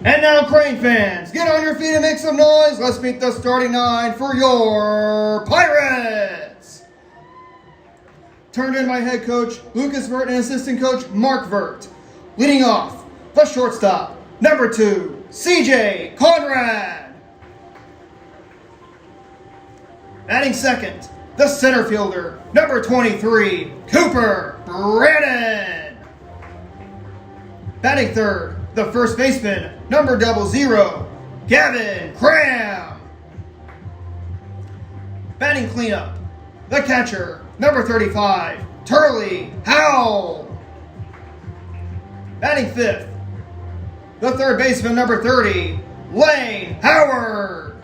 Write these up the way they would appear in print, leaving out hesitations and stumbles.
And now, Crane fans, get on your feet and make some noise. Let's meet the starting nine for your Pirates. Turned in by head coach Lucas Vert and assistant coach Mark Vert. Leading off, the shortstop, number 2, CJ Conrad. Batting second, the center fielder, number 23, Cooper Brannon. Batting third, the first baseman, number 00, Gavin Cram. Batting cleanup, the catcher, number 35, Turley Howell. Batting fifth, the third baseman, number 30, Lane Howard.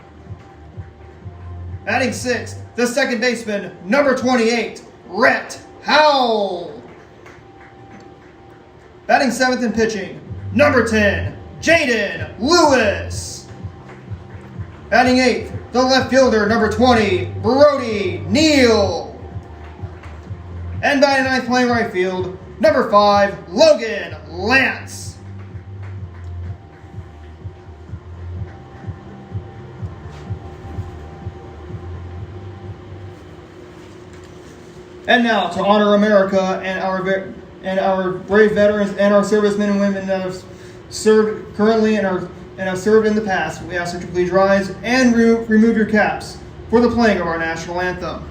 Batting sixth, the second baseman, number 28, Rhett Howell. Batting seventh and pitching, number 10, Jaden Lewis. Batting eighth, the left fielder, number 20, Brody Neal. And batting ninth, playing right field, number 5, Logan Lance. And now, to honor America and our brave veterans and our servicemen and women that have served currently and have served in the past, we ask that you please rise and remove your caps for the playing of our national anthem.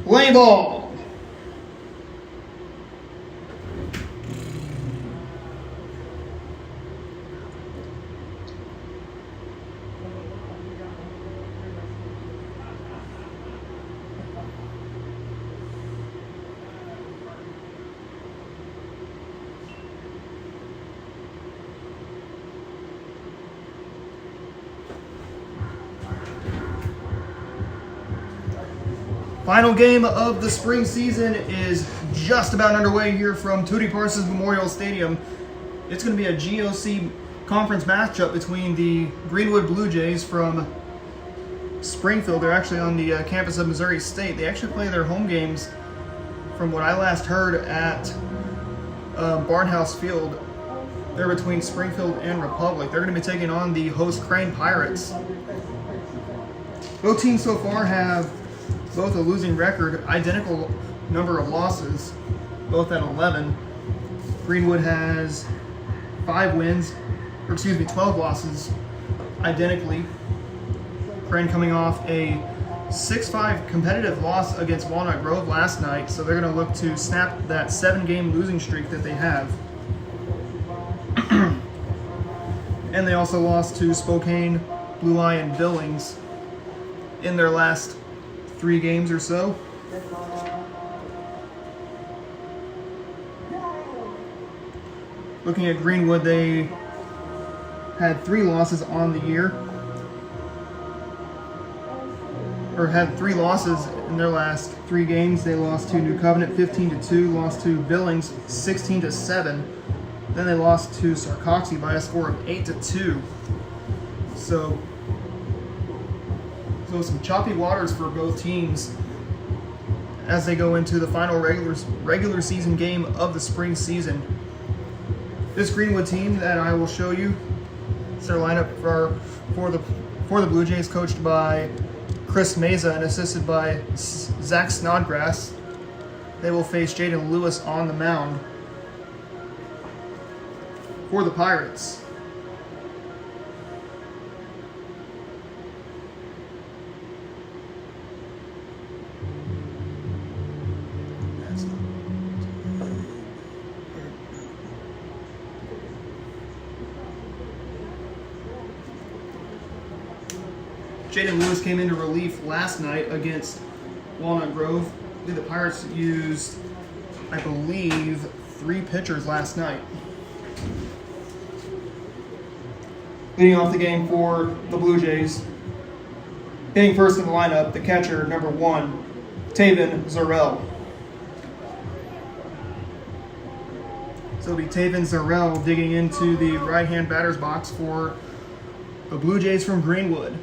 Play ball. Final game of the spring season is just about underway here from Tootie Parsons Memorial Stadium. It's going to be a GOC conference matchup between the Greenwood Blue Jays from Springfield. They're actually on the campus of Missouri State. They actually play their home games, from what I last heard, at Barnhouse Field. They're between Springfield and Republic. They're going to be taking on the host Crane Pirates. Both teams so far have both a losing record, identical number of losses, both at 11. Greenwood has 12 losses, identically. Crane coming off a 6-5 competitive loss against Walnut Grove last night, so they're going to look to snap that 7-game losing streak that they have. And they also lost to Spokane, Blue Eye, and Billings in their last 3 games or so. Looking at Greenwood, they had 3 losses on the year, or had 3 losses in their last 3 games. They lost to New Covenant 15-2, lost to Billings 16-7, then they lost to Sarcoxy by a score of 8-2. So some choppy waters for both teams as they go into the final regular season game of the spring season. This Greenwood team that I will show you, it's their lineup for the Blue Jays, coached by Chris Meza and assisted by Zach Snodgrass. They will face Jaden Lewis on the mound. For the Pirates, Jaden Lewis came into relief last night against Walnut Grove. The Pirates used, I believe, 3 pitchers last night. Leading off the game for the Blue Jays, hitting first in the lineup, the catcher, number 1, Taven Zarrell. So it'll be Taven Zarrell digging into the right-hand batter's box for the Blue Jays from Greenwood.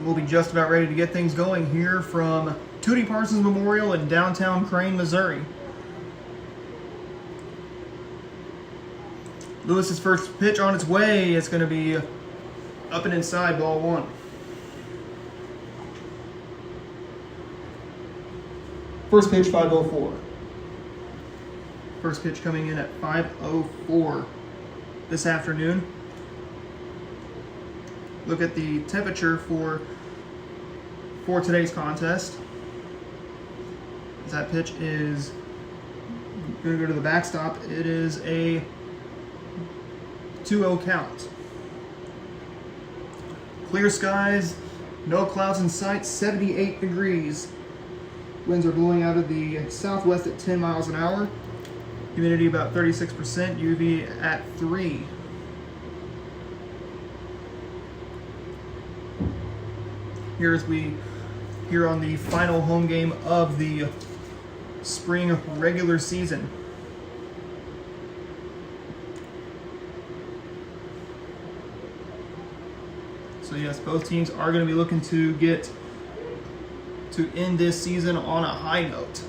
We'll be just about ready to get things going here from Tootie Parsons Memorial in downtown Crane, Missouri. Lewis's first pitch on its way. It's going to be up and inside, ball 1. First pitch, 5:04. First pitch coming in at 5:04 this afternoon. Look at the temperature for today's contest. As that pitch is going to go to the backstop, it is a 2-0 count. Clear skies, no clouds in sight, 78 degrees. Winds are blowing out of the southwest at 10 miles an hour. Humidity about 36%, UV at 3. Here on the final home game of the spring regular season. So yes, both teams are going to be looking to end this season on a high note.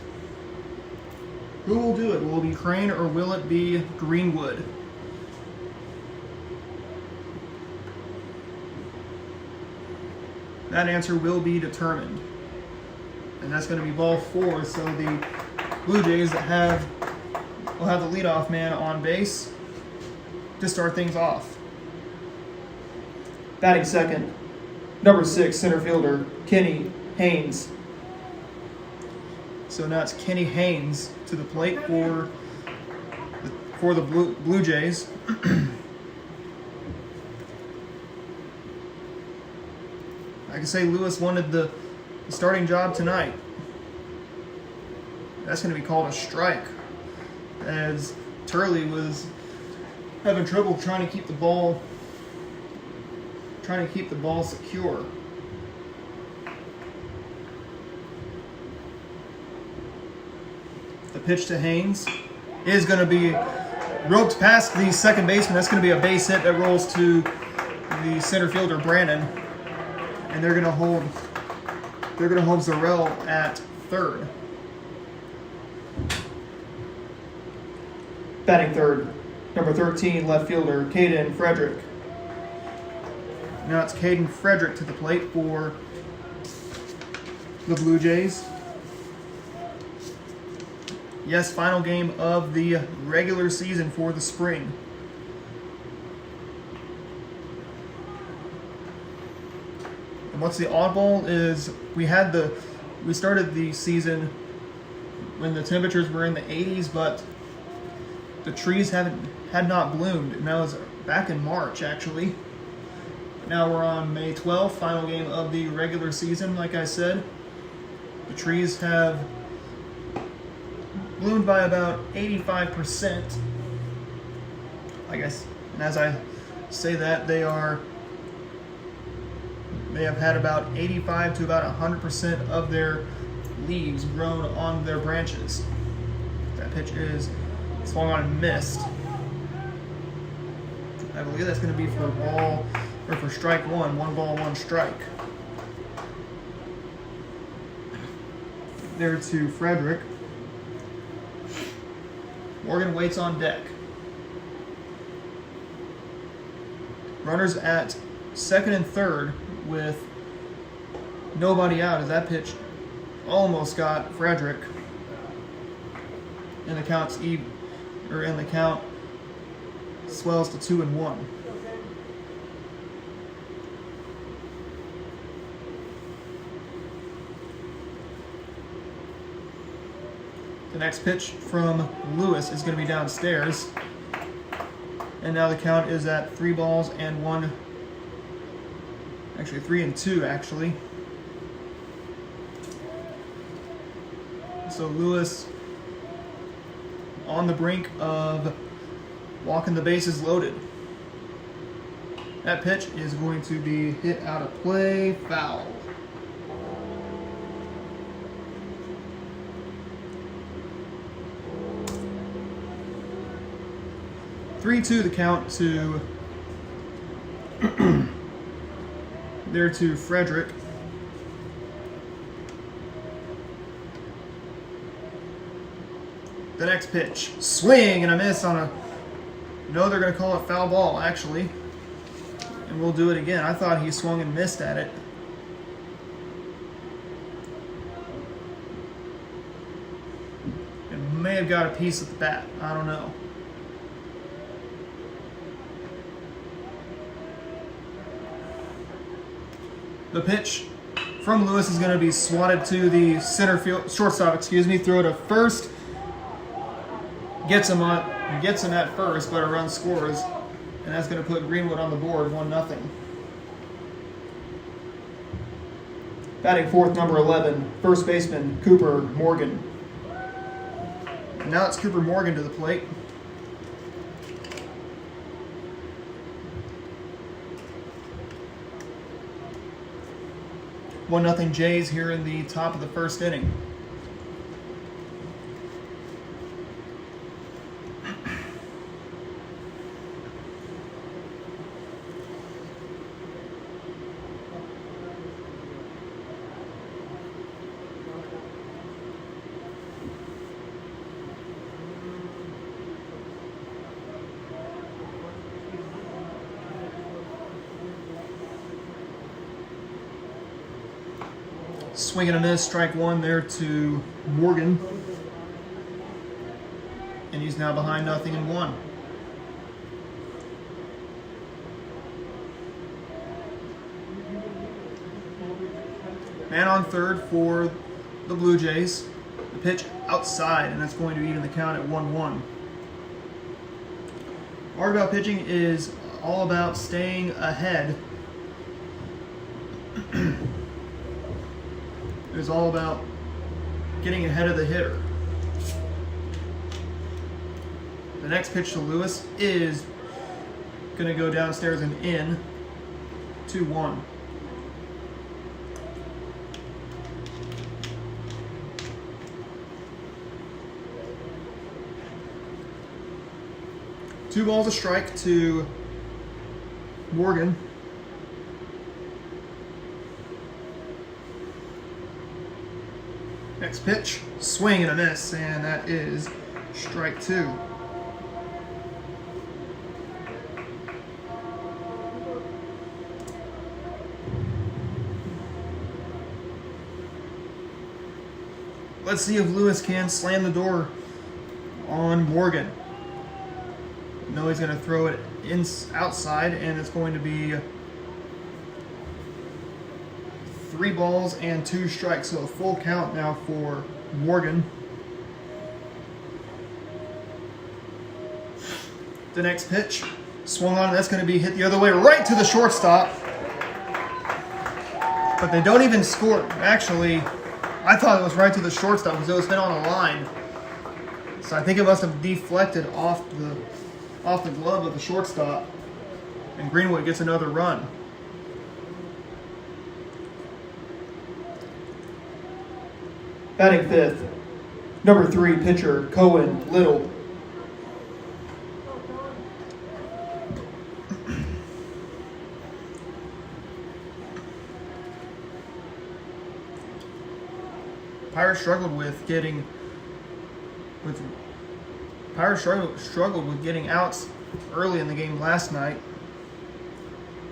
Who will do it? Will it be Crane or will it be Greenwood? That answer will be determined. And that's going to be ball 4. So the Blue Jays will have the leadoff man on base to start things off. Batting second, number 6 center fielder, Kenny Haynes. So now it's Kenny Haynes to the plate for the Blue Jays. I can say Lewis wanted the starting job tonight. That's going to be called a strike, as Turley was having trouble trying to keep the ball secure. The pitch to Haynes is going to be roped past the second baseman. That's going to be a base hit that rolls to the center fielder Brandon, and they're going to hold Zarrell at third. Batting third, number 13 left fielder Caden Frederick. Now it's Caden Frederick to the plate for the Blue Jays. Yes, final game of the regular season for the spring. And what's the oddball is we started the season when the temperatures were in the 80s, but the trees had not bloomed, and that was back in March actually. Now we're on May 12th, final game of the regular season. Like I said, the trees have bloomed by about 85%. I guess, and as I say that, they have had about 85 to about 100% of their leaves grown on their branches. That pitch is swung on and missed. I believe that's going to be for strike 1. 1 ball, 1 strike. There to Frederick. Morgan waits on deck. Runners at second and third with nobody out as that pitch almost got Frederick. And the count swells to 2-1. The next pitch from Lewis is going to be downstairs. And now the count is at 3-1. Actually, 3-2, actually. So Lewis on the brink of walking the bases loaded. That pitch is going to be hit out of play, foul. Three-two the count to there to Frederick. The next pitch, swing and a miss on a. No, they're going to call it foul ball actually, and we'll do it again. I thought he swung and missed at it. It may have got a piece of the bat. I don't know. The pitch from Lewis is going to be swatted to the shortstop, throw to first. Gets him at first, but a run scores, and that's going to put Greenwood on the board, 1-0. Batting fourth, number 11, first baseman Cooper Morgan. And now it's Cooper Morgan to the plate. One nothing Jays here in the top of the first inning. Swing and a miss, strike one there to Morgan. And he's now behind 0-1. Man on third for the Blue Jays. The pitch outside, and that's going to even the count at 1-1. Argyle pitching is all about staying ahead. It's all about getting ahead of the hitter. The next pitch to Lewis is going to go downstairs and in, 2-1. Two balls a strike to Morgan. Next pitch, swing and a miss, and that is strike two. Let's see if Lewis can slam the door on Morgan. No, he's going to throw it outside, and it's going to be 3-2 strikes, so a full count now for Morgan. The next pitch, swung on, that's going to be hit the other way, right to the shortstop. But they don't even score. Actually, I thought it was right to the shortstop because it was hit on a line. So I think it must have deflected off the glove of the shortstop, and Greenwood gets another run. Batting fifth, number 3 pitcher Cohen Little. Pirates struggled with Pirates struggled with getting outs early in the game last night.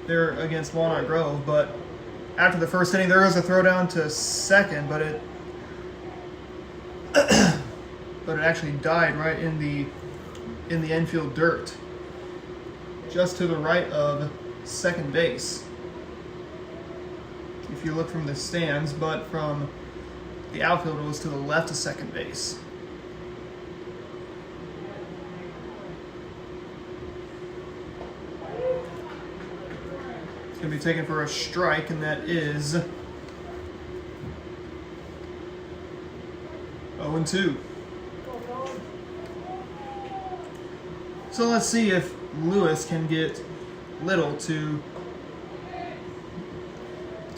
They're against Walnut Grove, but after the first inning, there was a throw down to second, but it actually died right in the infield dirt, just to the right of second base. If you look from the stands, but from the outfield, it was to the left of second base. It's going to be taken for a strike, and that is 0-2. So let's see if Lewis can get Little to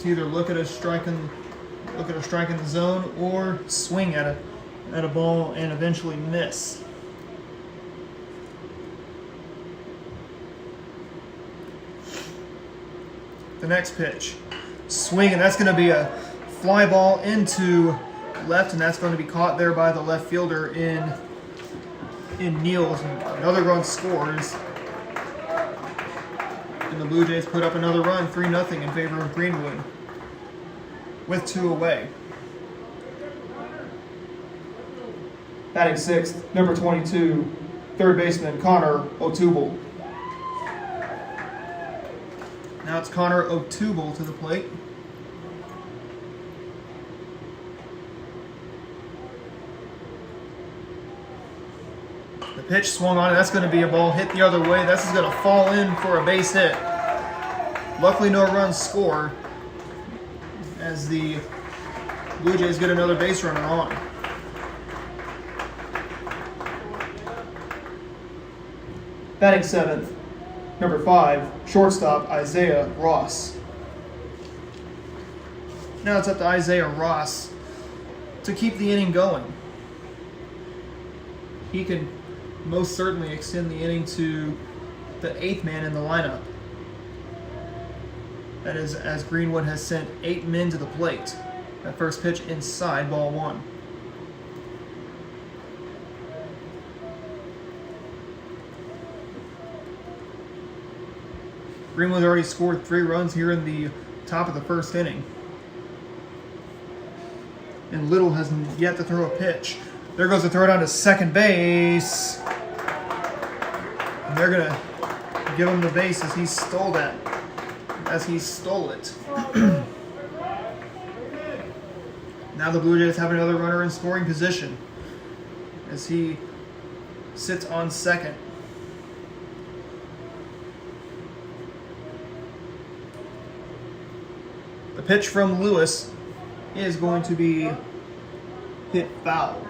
either look at a strike in the zone or swing at a ball and eventually miss. The next pitch, swing, and that's going to be a fly ball into left, and that's going to be caught there by the left fielder in Niels. Another run scores, and the Blue Jays put up another run, 3-0 in favor of Greenwood, with 2 away. Batting sixth, number 22, third baseman Connor O'Toole. Now it's Connor O'Toole to the plate. The pitch swung on, and that's going to be a ball hit the other way. This is going to fall in for a base hit. Luckily, no runs scored as the Blue Jays get another base runner on. Batting seventh, number 5, shortstop Isaiah Ross. Now it's up to Isaiah Ross to keep the inning going. He can most certainly extend the inning to the 8th man in the lineup. That is, as Greenwood has sent 8 men to the plate. That first pitch inside, ball 1. Greenwood already scored 3 runs here in the top of the first inning. And Little has yet to throw a pitch. There goes the throw down to second base. And they're going to give him the base as he stole it. Now the Blue Jays have another runner in scoring position as he sits on second. The pitch from Lewis is going to be hit foul.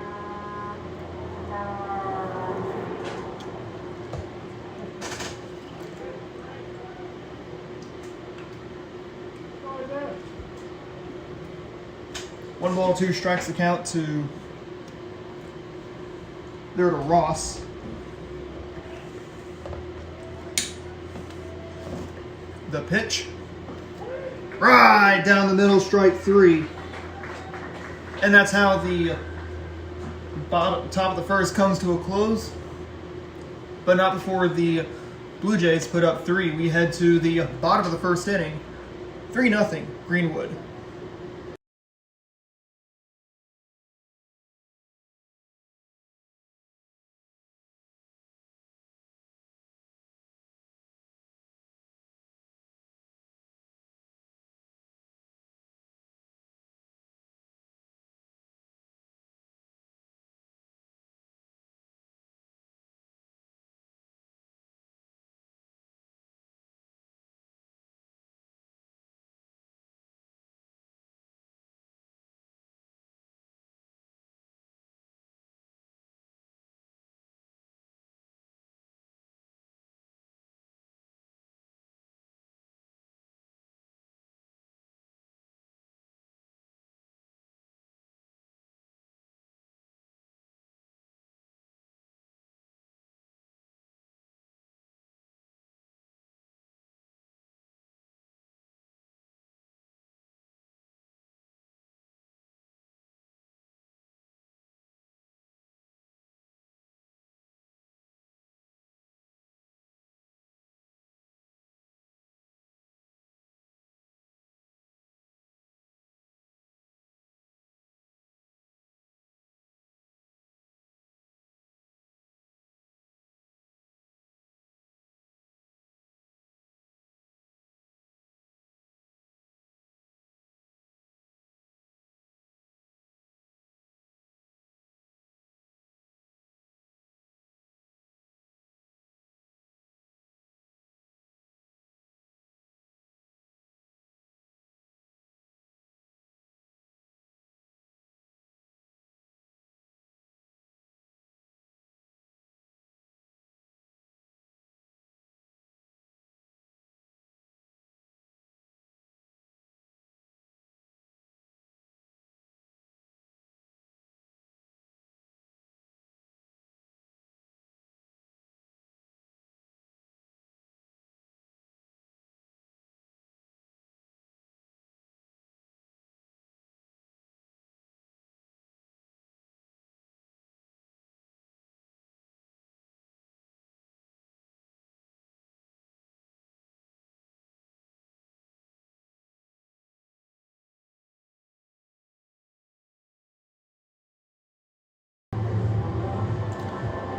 One ball, 2 strikes the count to Ross. The pitch. Right down the middle, strike 3. And that's how the top of the first comes to a close. But not before the Blue Jays put up 3. We head to the bottom of the first inning. 3-0 Greenwood.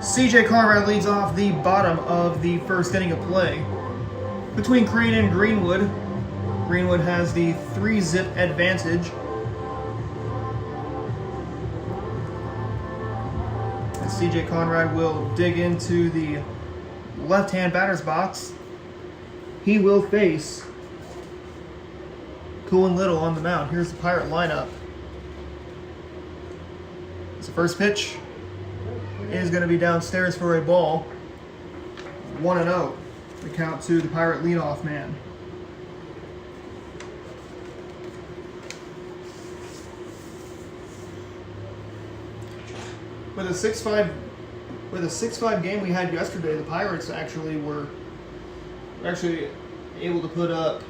CJ Conrad leads off the bottom of the first inning of play. Between Crane and Greenwood, Greenwood has the 3-zip advantage. As CJ Conrad will dig into the left-hand batter's box. He will face Cool Little on the mound. Here's the Pirate lineup. The first pitch is going to be downstairs for a ball. 1-0. The count to the Pirate leadoff man. With a 6-5 game we had yesterday, the Pirates were actually able to put up,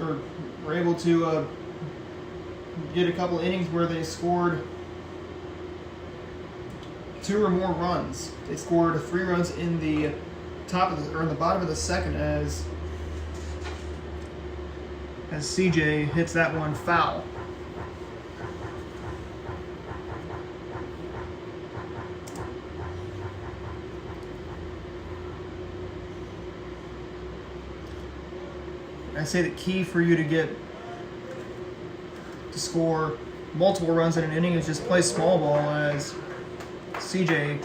or were able to get a couple innings where they scored 2 or more runs. They scored 3 runs in the in the bottom of the second as CJ hits that one foul. I say the key for you to score multiple runs in an inning is just play small ball, as CJ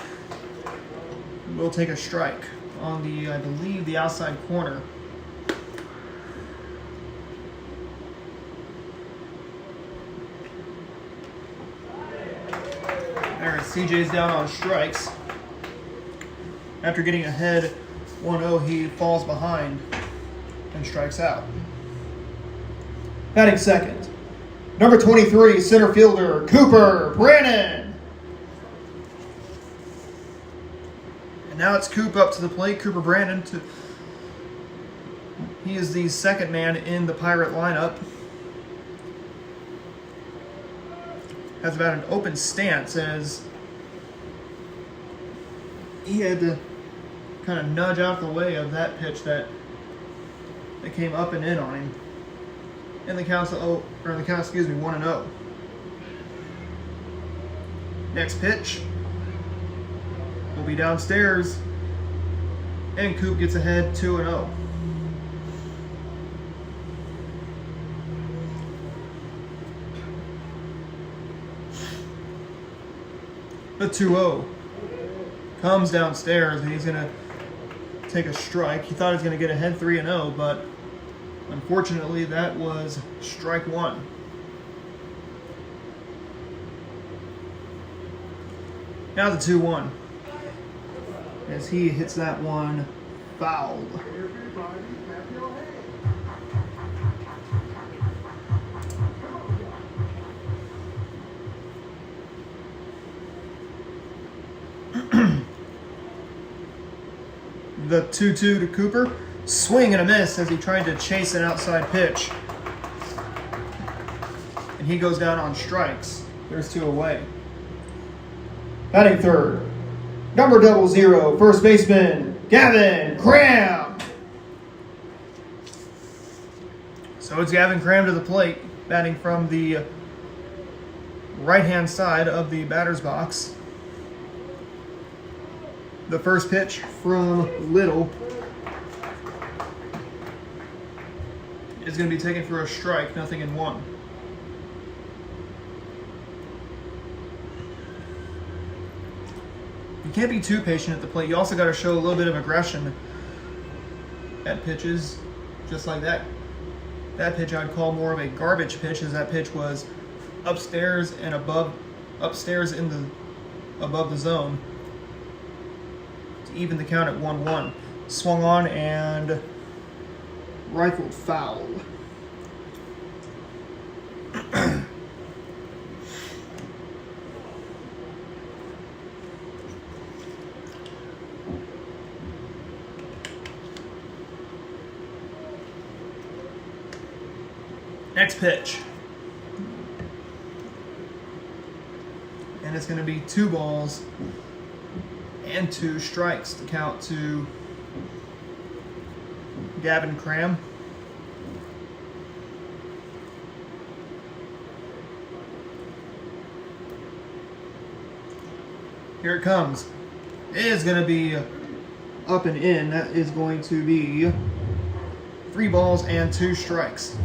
will take a strike on I believe, the outside corner. There, CJ's down on strikes. After getting ahead 1-0, he falls behind and strikes out. Batting second, number 23, center fielder Cooper Brannon. And now it's Coop up to the plate. Cooper Brannon. He is the second man in the Pirate lineup. Has about an open stance as he had to kind of nudge out the way of that pitch that came up and in on him. And the count's 1-0. Next pitch will be downstairs, and Coop gets ahead 2-0. The 2-0 comes downstairs, and he's going to take a strike. He thought he was going to get ahead 3-0, but unfortunately that was strike 1. Now the 2-1, as he hits that one foul. The 2-2 to Cooper. Swing and a miss as he tried to chase an outside pitch. And he goes down on strikes. There's 2 away. Batting third, number 00, first baseman Gavin Cram. So it's Gavin Cram to the plate, batting from the right-hand side of the batter's box. The first pitch from Little is going to be taken for a strike, 0-1. You can't be too patient at the plate. You also got to show a little bit of aggression at pitches, just like that. That pitch I'd call more of a garbage pitch, as that pitch was upstairs above the zone to even the count at 1-1. Swung on and rifled foul. Next pitch. And it's going to be 2 balls and 2 strikes to count to Gavin Cram. Here it comes. It is going to be up and in. That is going to be 3 balls and 2 strikes.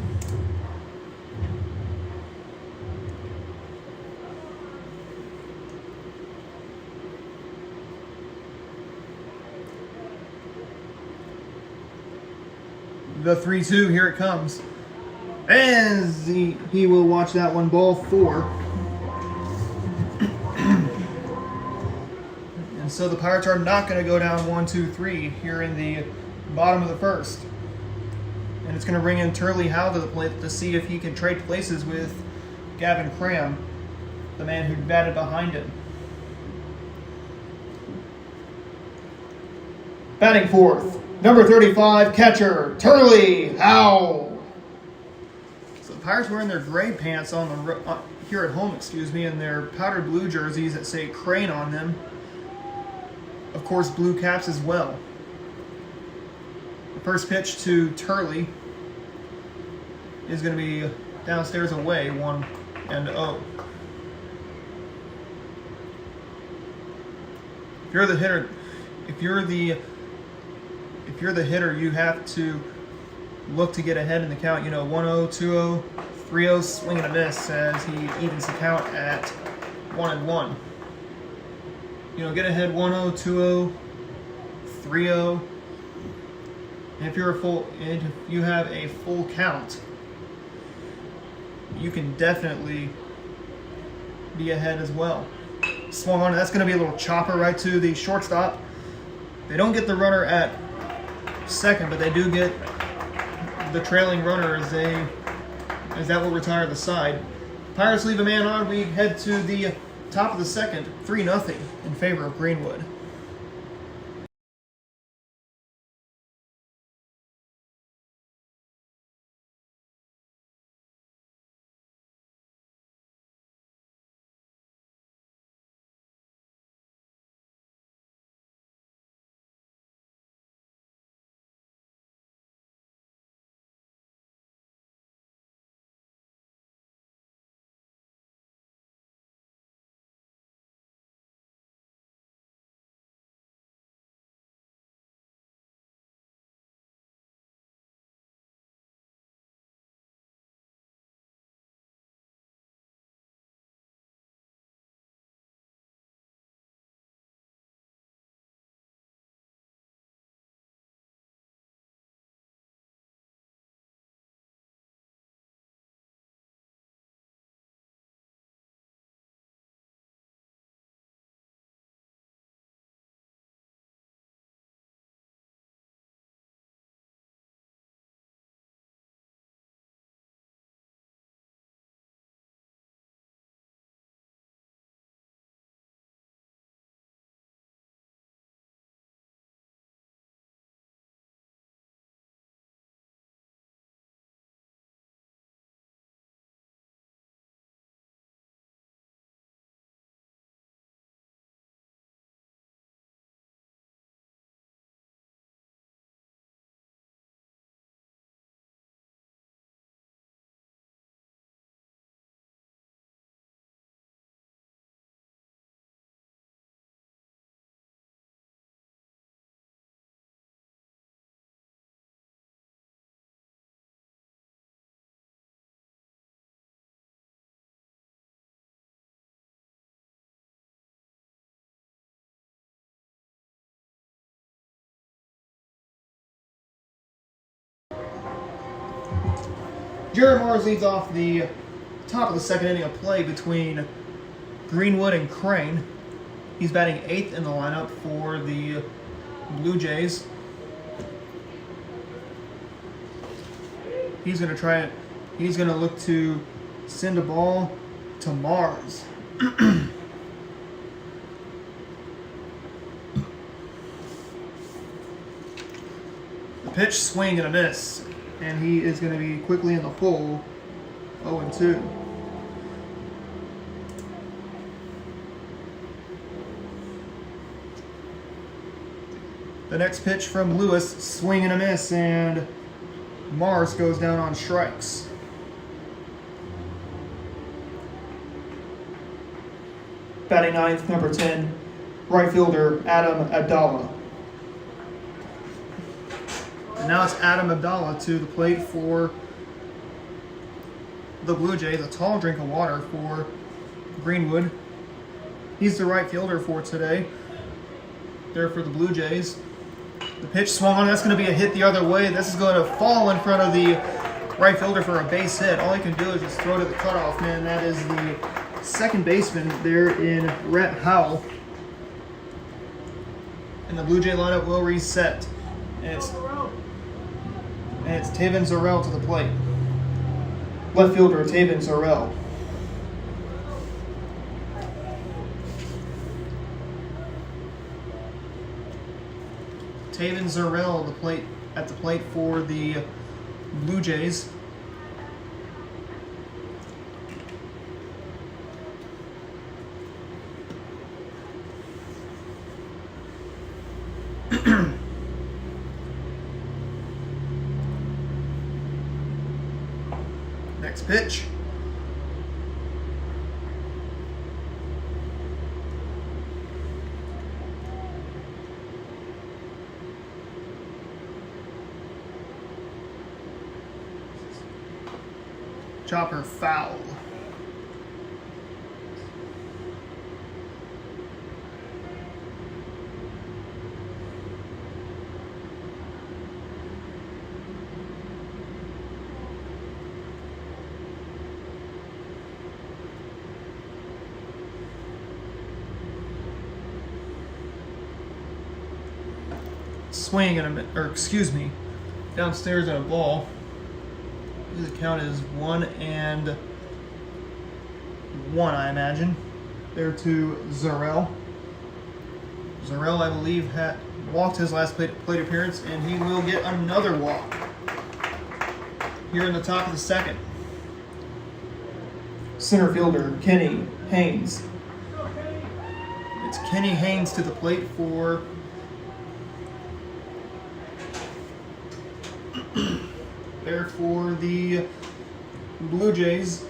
The 3-2, here it comes. As he will watch that one, ball 4. And so the Pirates are not going to go down 1-2-3 here in the bottom of the first. And it's going to bring in Turley Howe to the plate to see if he can trade places with Gavin Cram, the man who batted behind him. Batting fourth, number 35, catcher, Turley Howe. So the Pirates wearing their gray pants here at home, and their powdered blue jerseys that say Crane on them. Of course, blue caps as well. The first pitch to Turley is going to be downstairs away, 1-0. If you're the hitter, you have to look to get ahead in the count. 1-0, 2-0, 3-0, swing and a miss as he evens the count at 1-1. Get ahead 1-0, 2-0, 3-0. And if you have a full count, you can definitely be ahead as well. Swung on, that's going to be a little chopper right to the shortstop. They don't get the runner at second, but they do get the trailing runner as that will retire the side. Pirates leave a man on. We head to the top of the second, 3-0 in favor of Greenwood. Jared Mars leads off the top of the second inning of play between Greenwood and Crane. He's batting 8th in the lineup for the Blue Jays. He's going to try it. He's going to look to send a ball to Mars. The pitch, swing and a miss. And he is going to be quickly in the hole, 0-2. The next pitch from Lewis, swing and a miss, and Mars goes down on strikes. Batting 9th, number 10, right fielder Adam Abdallah. And now it's Adam Abdallah to the plate for the Blue Jays. A tall drink of water for Greenwood. He's the right fielder for today. There for the Blue Jays. The pitch swung on. That's going to be a hit the other way. This is going to fall in front of the right fielder for a base hit. All he can do is just throw to the cutoff man. That is the second baseman there in Rhett Howell. And the Blue Jay lineup will reset. And it's Taven Zorel to the plate. Left fielder Taven Zorel. Taven Zorel at the plate for the Blue Jays. Next pitch. Chopper foul. Swing downstairs at a ball. The count is 1-1, I imagine. There to Zorel. Zorel, I believe, had walked his last plate appearance, and he will get another walk here in the top of the second. Center fielder Kenny Haynes. It's Kenny Haynes to the plate for there for the Blue Jays.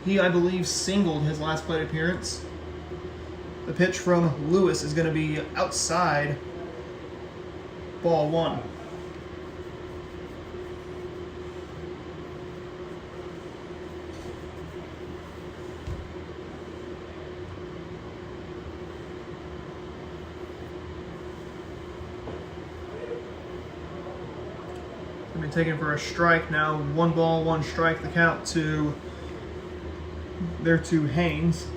He, I believe, singled his last plate appearance. The pitch from Lewis is going to be outside, ball one. Taken for a strike now. 1 ball, 1 strike. The count to there to Haynes.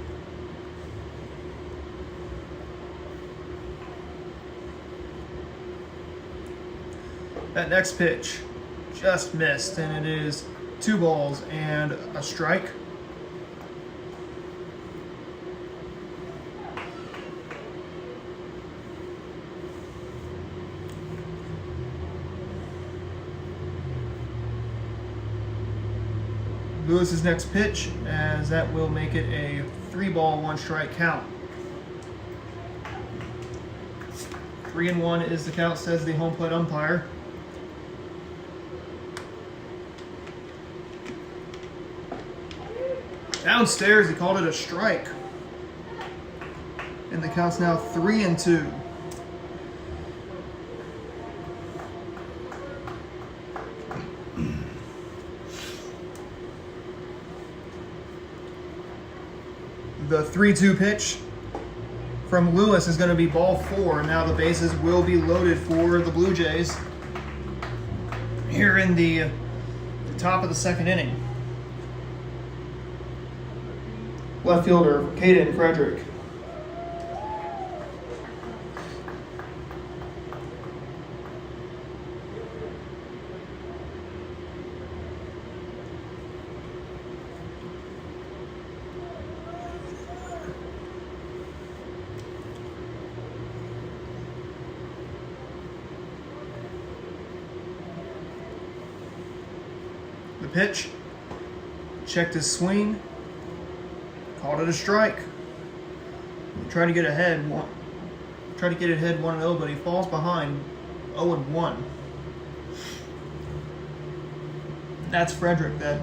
That next pitch just missed, and it is 2 balls and a strike. Lewis's next pitch, as that will make it a 3 ball, 1 strike count. 3-1 is the count, says the home plate umpire. Downstairs, he called it a strike. And the count's now 3-2. The 3-2 pitch from Lewis is going to be ball 4. Now the bases will be loaded for the Blue Jays here in the top of the second inning. Left fielder Caden Frederick. The pitch, checked his swing, called it a strike. Trying to get ahead, try to get ahead 1-0, but he falls behind 0-1. That's Frederick that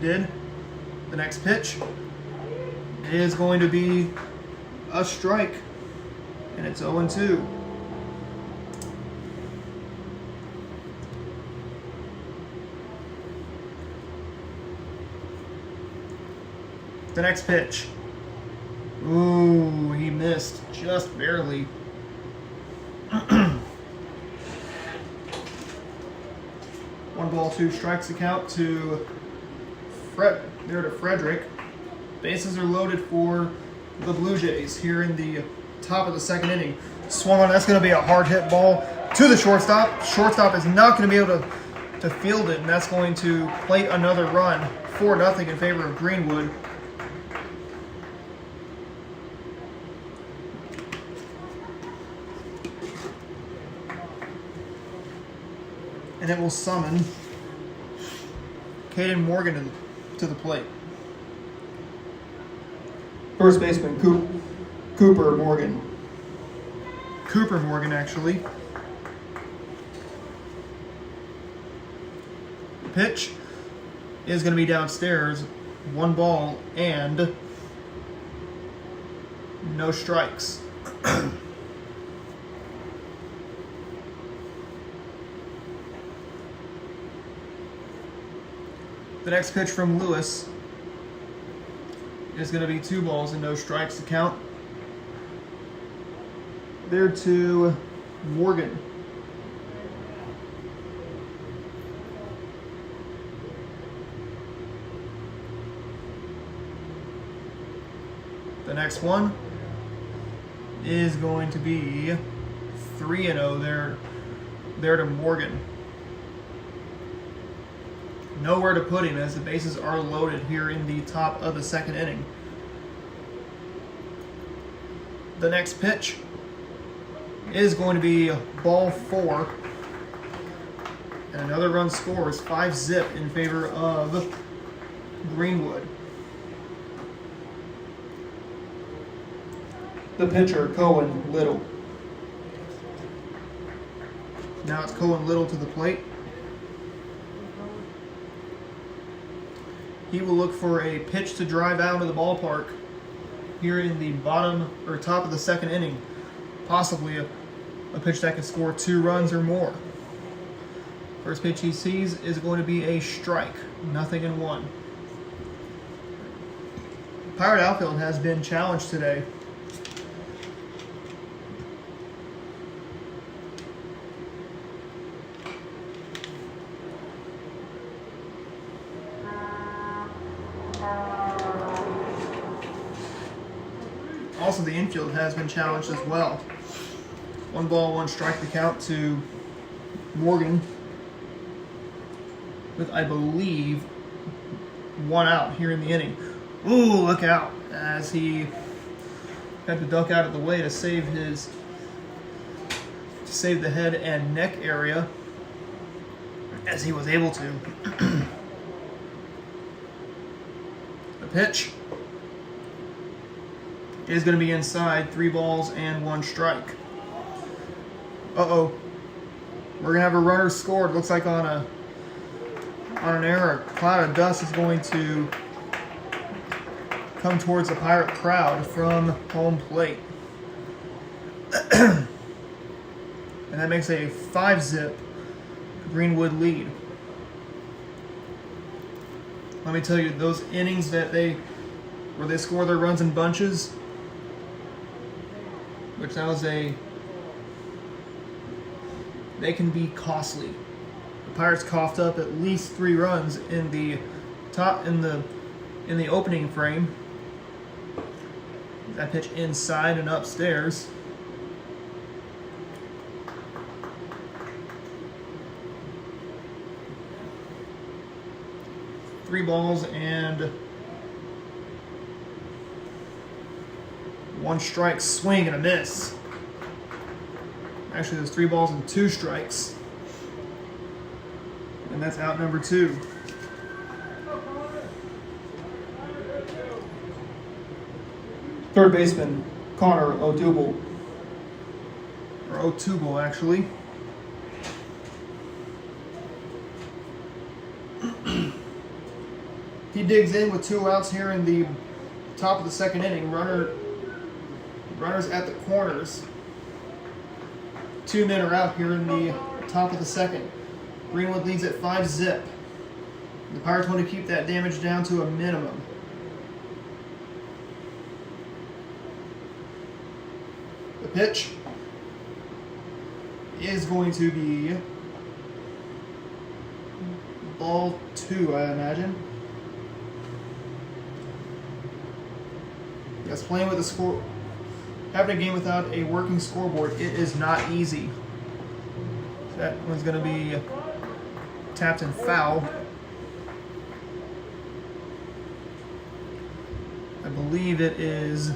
did. The next pitch, is going to be a strike, and it's 0-2. The next pitch. Ooh, he missed just barely. 1-2 strikes the count to Frederick. Bases are loaded for the Blue Jays here in the top of the second inning. Swung on. That's going to be a hard hit ball to the shortstop. Shortstop is not going to be able to field it, and that's going to plate another run. 4-0 in favor of Greenwood. And it will summon Caden Morgan to the plate. First baseman Cooper Morgan, actually. The pitch is going to be downstairs. 1 ball and no strikes. The next pitch from Lewis is going to be 2 balls and no strikes to count. There to Morgan. The next one is going to be 3-0 there to Morgan. Nowhere to put him as the bases are loaded here in the top of the second inning. The next pitch is going to be ball 4. And another run scores 5-0 in favor of Greenwood. The pitcher, Cohen Little. Now it's Cohen Little to the plate. He will look for a pitch to drive out of the ballpark here in the bottom or top of the second inning. Possibly a pitch that can score 2 runs or more. First pitch he sees is going to be a strike. 0-1. Pirate outfield has been challenged today. Also, the infield has been challenged as well. 1 ball, 1 strike to count to Morgan with, I believe, 1 out here in the inning. Ooh, look out, as he had to duck out of the way to save the head and neck area, as he was able to. The pitch is going to be inside. 3 balls and 1 strike. Uh-oh. We're going to have a runner scored. Looks like on an error. A cloud of dust is going to come towards the Pirate crowd from home plate. And that makes a 5-0 Greenwood lead. Let me tell you, those innings where they score their runs in bunches, which they can be costly. The Pirates coughed up at least 3 runs in the opening frame. That pitch inside and upstairs. Three balls and 1 strike, swing and a miss. Actually, there's 3 balls and 2 strikes. And that's out number 2. Third baseman, Connor O'Double. Or O'Touble, actually. He digs in with 2 outs here in the top of the second inning. Runners at the corners. 2 men are out here in the top of the second. Greenwood leads at 5-zip. The Pirates want to keep that damage down to a minimum. The pitch is going to be ball 2, I imagine. Yes, playing with a score, having a game without a working scoreboard, it is not easy. That one's going to be tapped and foul. I believe it is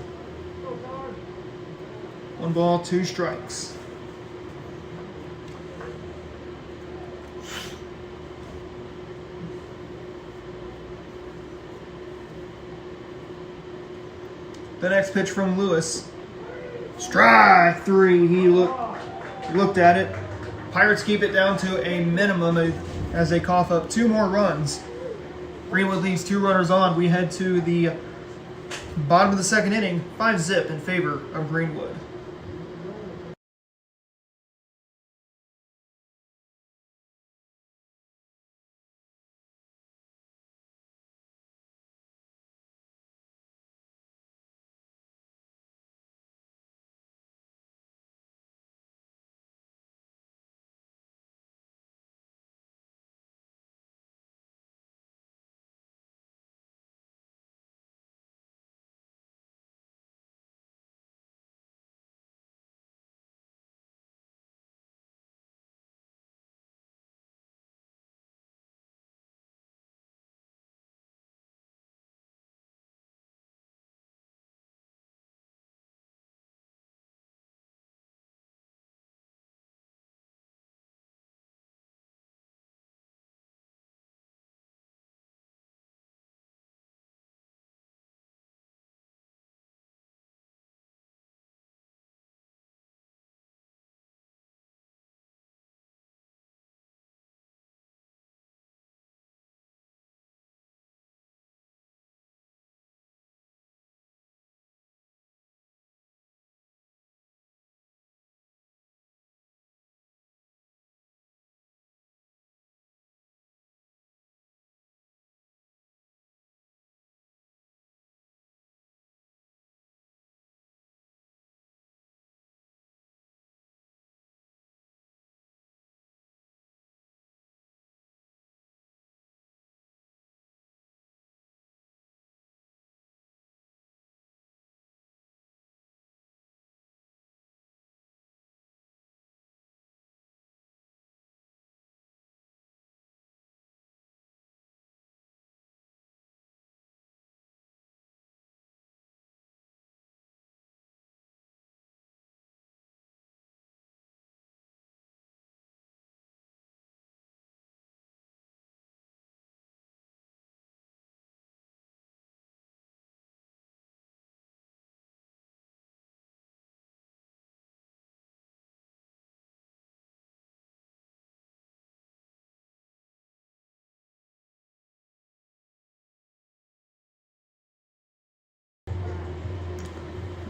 1 ball, 2 strikes. The next pitch from Lewis. Strike 3. He looked at it. Pirates keep it down to a minimum as they cough up 2 more runs. Greenwood leaves 2 runners on. We head to the bottom of the second inning, 5-zip in favor of Greenwood.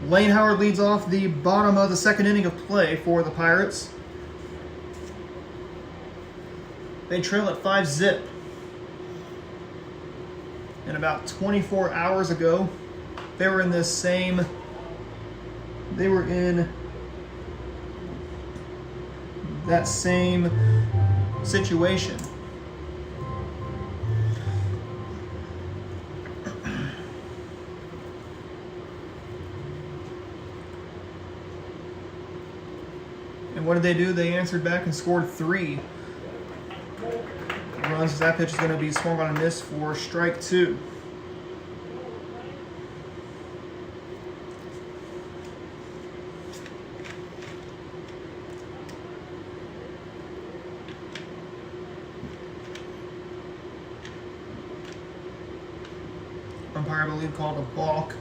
Lane Howard leads off the bottom of the second inning of play for the Pirates. They trail at 5-zip. And about 24 hours ago, they were in that same situation. And what did they do? They answered back and scored 3 runs. That pitch is going to be swung on a miss for strike 2. Umpire, I believe, called a balk.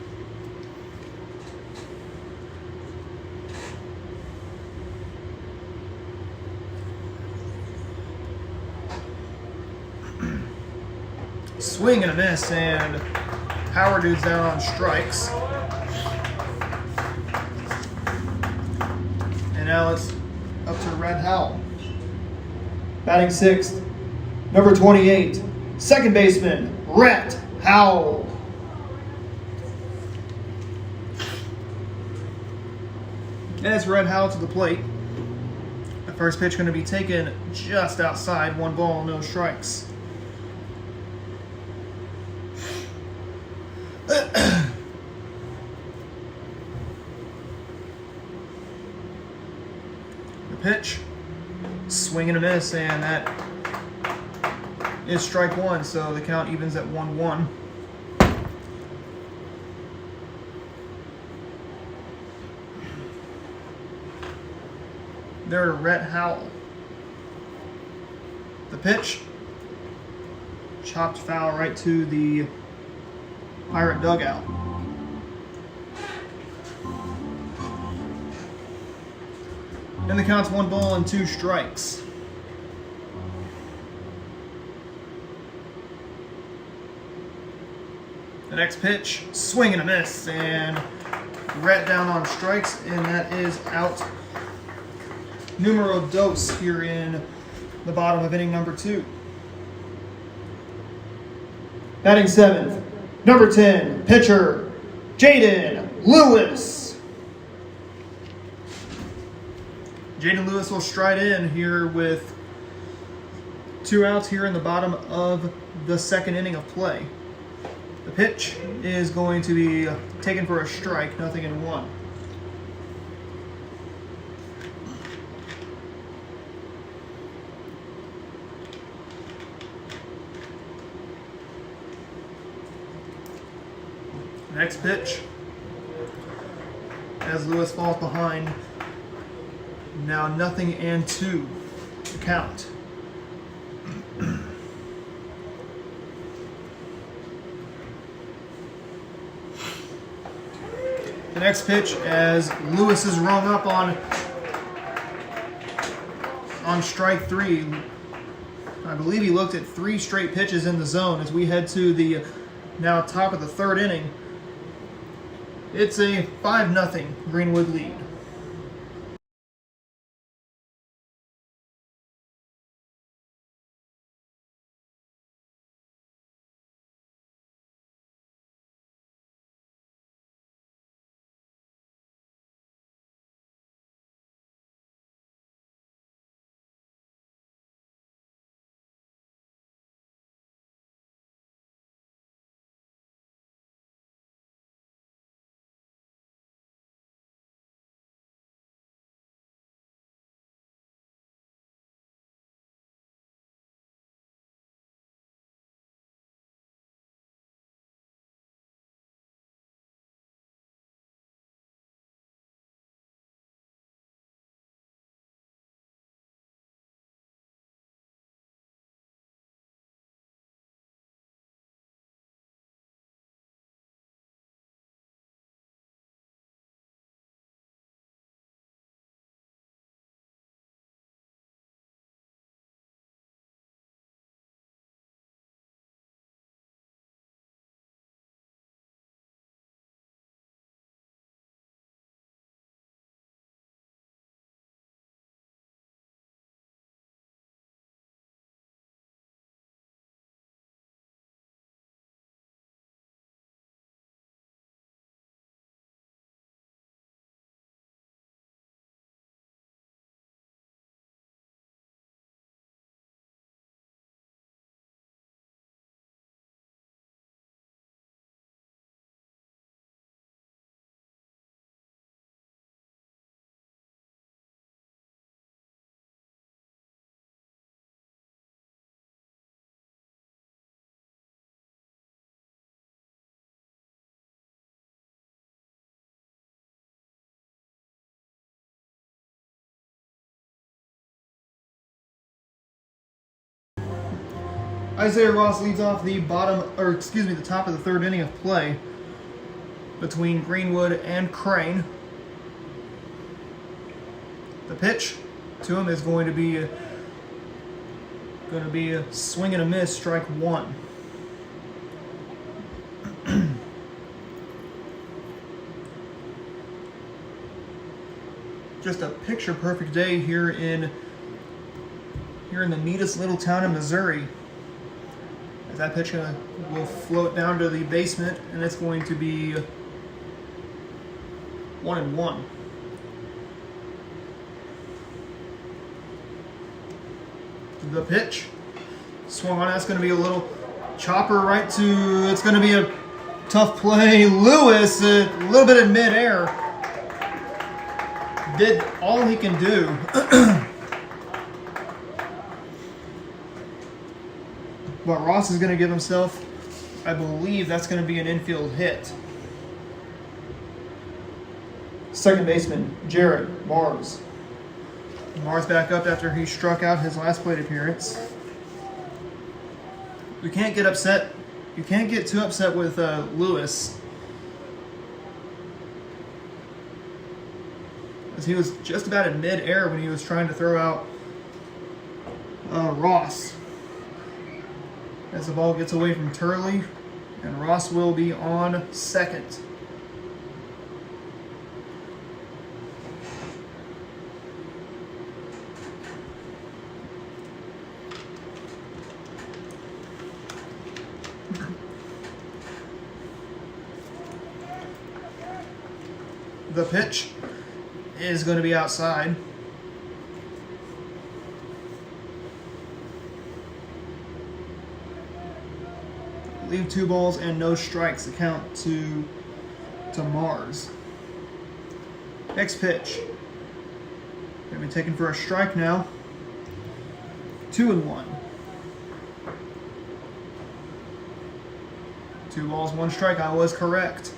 Swing and a miss, and power dudes down on strikes. And now it's up to Red Howell. Batting sixth, number 28, second baseman, Red Howell. And it's Red Howell to the plate. The first pitch going to be taken just outside, 1 ball, no strikes. The pitch, swing and a miss, and that is strike 1, so the count evens at 1-1. There to Red Howell. The pitch, chopped foul right to the Pirate dugout. And the count's 1 ball and 2 strikes. The next pitch, swing and a miss, and Rhett down on strikes, and that is out numero dos here in the bottom of inning number 2. Batting seventh, number 10, pitcher, Jaden Lewis. Jaden Lewis will stride in here with 2 outs here in the bottom of the second inning of play. The pitch is going to be taken for a strike, 0-1. Next pitch, as Lewis falls behind, now 0-2 to count. The next pitch, as Lewis is rung up on strike 3. I believe he looked at 3 straight pitches in the zone as we head to the now top of the 3rd inning. It's a 5-0 Greenwood lead. Isaiah Ross leads off the top of the 3rd inning of play between Greenwood and Crane. The pitch to him is going to be a swing and a miss, strike 1. just a picture perfect day here in the neatest little town in Missouri. As that pitch will float down to the basement, and it's going to be 1-1. The pitch swung on. That's going to be a little chopper right to. It's going to be a tough play. Lewis, a little bit in midair, did all he can do. But Ross is going to give himself, I believe that's going to be an infield hit. Second baseman, Jared Mars. Mars back up after he struck out his last plate appearance. You can't get upset. You can't get too upset with Lewis, as he was just about in mid-air when he was trying to throw out Ross. As the ball gets away from Turley, and Ross will be on second. The pitch is going to be outside. Leave 2 balls and no strikes. Account to Mars. Next pitch. Going to be taken for a strike now. 2-1. 2 balls, 1 strike. I was correct.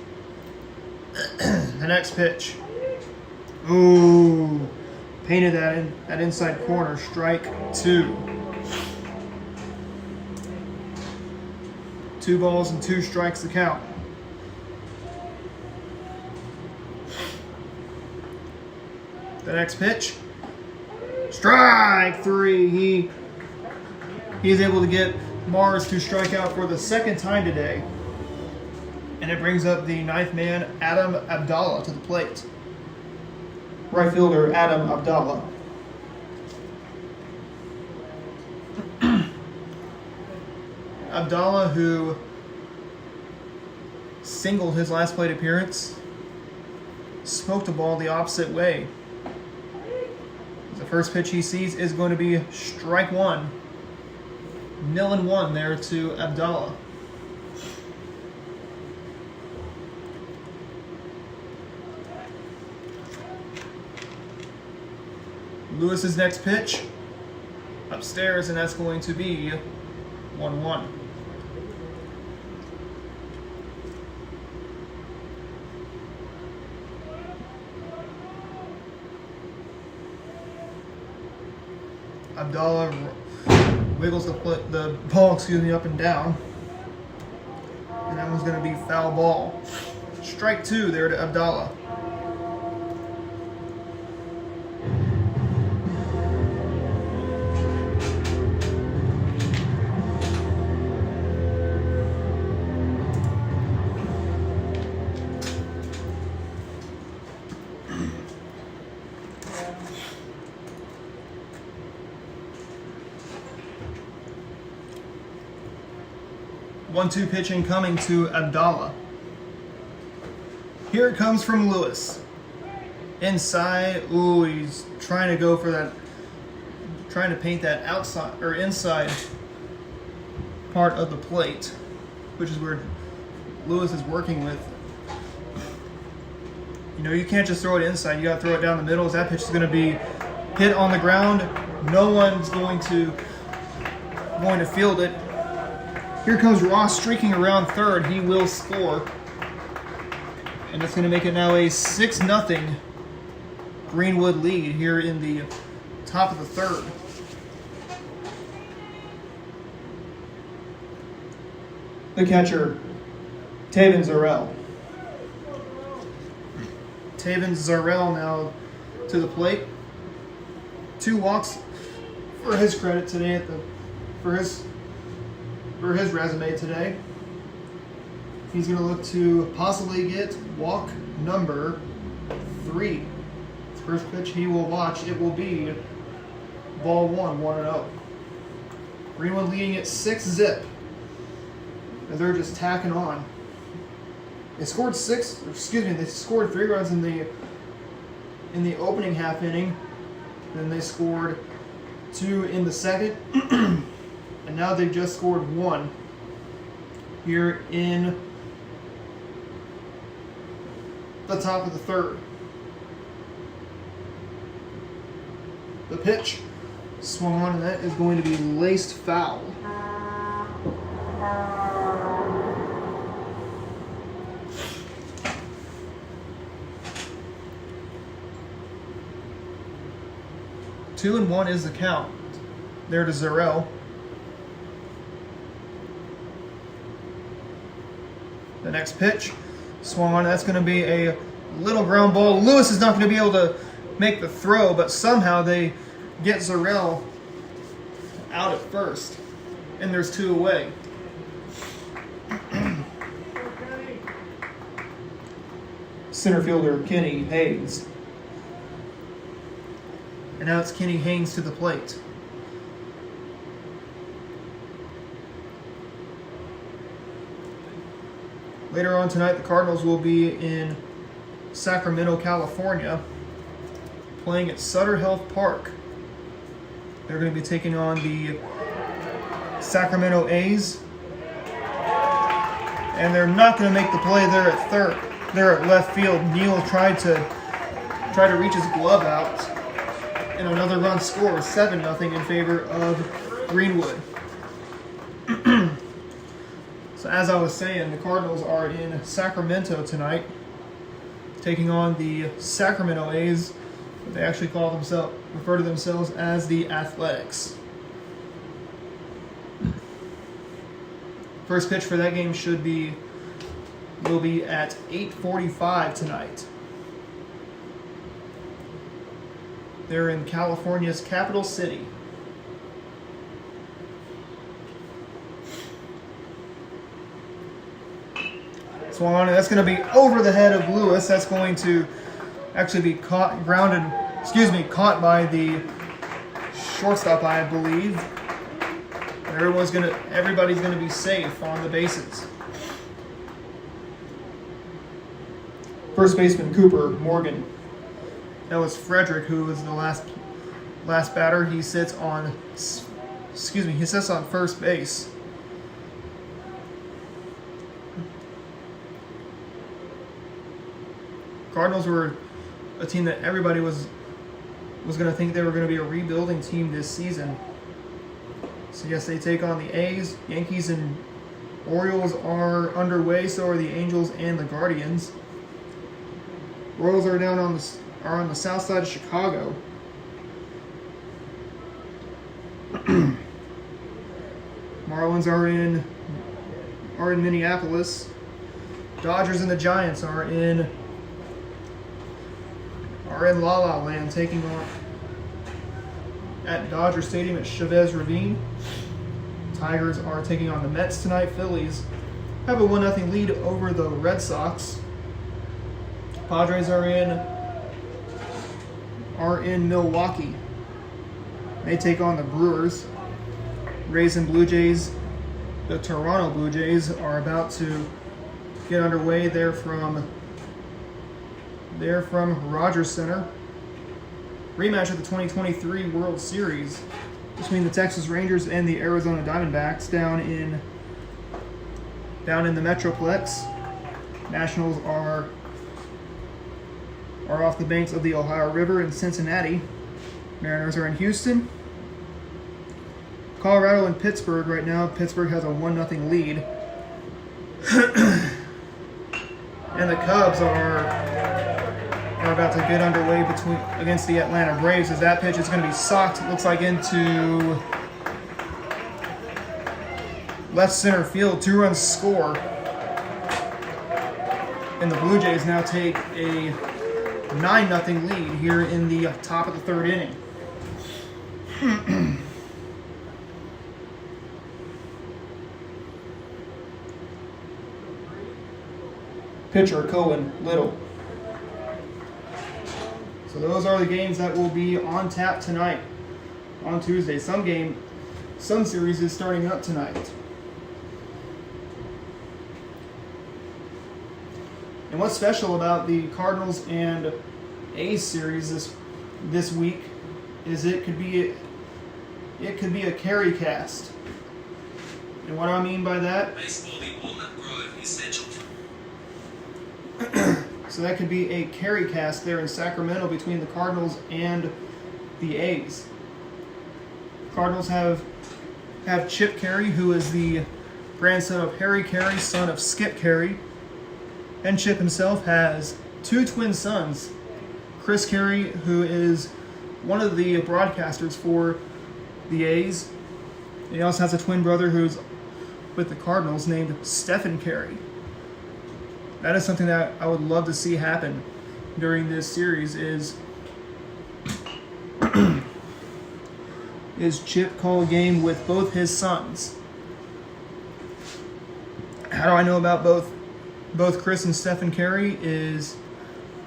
The next pitch. Ooh. Painted that inside corner. Strike 2. 2 balls and 2 strikes to count. The next pitch. Strike 3. He is able to get Mars to strike out for the second time today. And it brings up the 9th man, Adam Abdallah, to the plate. Right fielder, Adam Abdallah. Abdallah, who singled his last plate appearance, smoked the ball the opposite way. The first pitch he sees is going to be strike 1. 0-1 there to Abdallah. Lewis's next pitch upstairs, and that's going to be 1-1. Abdallah wiggles the ball, up and down. And that one's going to be foul ball. Strike 2 there to Abdallah. One-two pitching coming to Abdallah. Here it comes from Lewis. Inside. Ooh, he's trying to go for that. Trying to paint that outside or inside part of the plate, which is where Lewis is working with. You know, you can't just throw it inside. You got to throw it down the middle. As that pitch is going to be hit on the ground, no one's going to field it. Here comes Ross streaking around third. He will score. And it's going to make it now a 6-0 Greenwood lead here in the top of the third. The catcher, Taven Zarrell. Taven Zarrell now to the plate. 2 walks for his credit today for his resume today. He's going to look to possibly get walk number 3. First pitch he will watch, it will be ball 1-0. Greenwood leading it 6-zip. And they're just tacking on. They scored they scored 3 runs in the opening half inning. Then they scored 2 in the second. And now they've just scored 1 here in the top of the third. The pitch swung on, and that is going to be laced foul. Two and 1 is the count. There to Zarel. The next pitch swung on. That's going to be a little ground ball. Lewis is not going to be able to make the throw, but somehow they get Zarel out at first. And there's 2 away. Center fielder Kenny Haynes. And now it's Kenny Haynes to the plate. Later on tonight, the Cardinals will be in Sacramento, California, playing at Sutter Health Park. They're going to be taking on the Sacramento A's. And they're not going to make the play there at third. They're at left field. Neal tried to reach his glove out. And another run scored, 7-0 in favor of Greenwood. So as I was saying, the Cardinals are in Sacramento tonight, taking on the Sacramento A's. They actually refer to themselves as the Athletics. First pitch for that game will be at 8:45 tonight. They're in California's capital city. Swung on, and that's going to be over the head of Lewis. That's going to actually be caught by the shortstop, I believe. Everybody's going to be safe on the bases. First baseman Cooper Morgan. That was Frederick, who was the last batter. He sits on first base. Cardinals were a team that everybody was going to think they were going to be a rebuilding team this season. So yes, they take on the A's. Yankees and Orioles are underway. So are the Angels and the Guardians. Royals are on the south side of Chicago. Marlins are in Minneapolis. Dodgers and the Giants are in La La Land, taking on at Dodger Stadium at Chavez Ravine. Tigers are taking on the Mets tonight. Phillies have a 1-0 lead over the Red Sox. Padres are in Milwaukee. They take on the Brewers. Rays and Blue Jays. The Toronto Blue Jays are about to get underway. They're from Rogers Center. Rematch of the 2023 World Series between the Texas Rangers and the Arizona Diamondbacks down in the Metroplex. Nationals are off the banks of the Ohio River in Cincinnati. Mariners are in Houston. Colorado and Pittsburgh right now. Pittsburgh has a 1-0 lead. And the Cubs are about to get underway against the Atlanta Braves, as that pitch is going to be socked, it looks like, into left center field. 2 runs score. And the Blue Jays now take a 9-0 lead here in the top of the third inning. Pitcher Cohen Little. So So those are the games that will be on tap tonight, on Tuesday. Some series is starting up tonight. And what's special about the Cardinals and A's series this week is it could be a carry cast. And what do I mean by that? Baseball, the walnut grove essential. So that could be a carry cast there in Sacramento between the Cardinals and the A's. Cardinals have Chip Carey, who is the grandson of Harry Carey, son of Skip Carey. And Chip himself has two twin sons. Chris Carey, who is one of the broadcasters for the A's. And he also has a twin brother who's with the Cardinals named Stephen Carey. That is something that I would love to see happen during this series is Chip call a game with both his sons. How do I know about both Chris and Stephen Carey is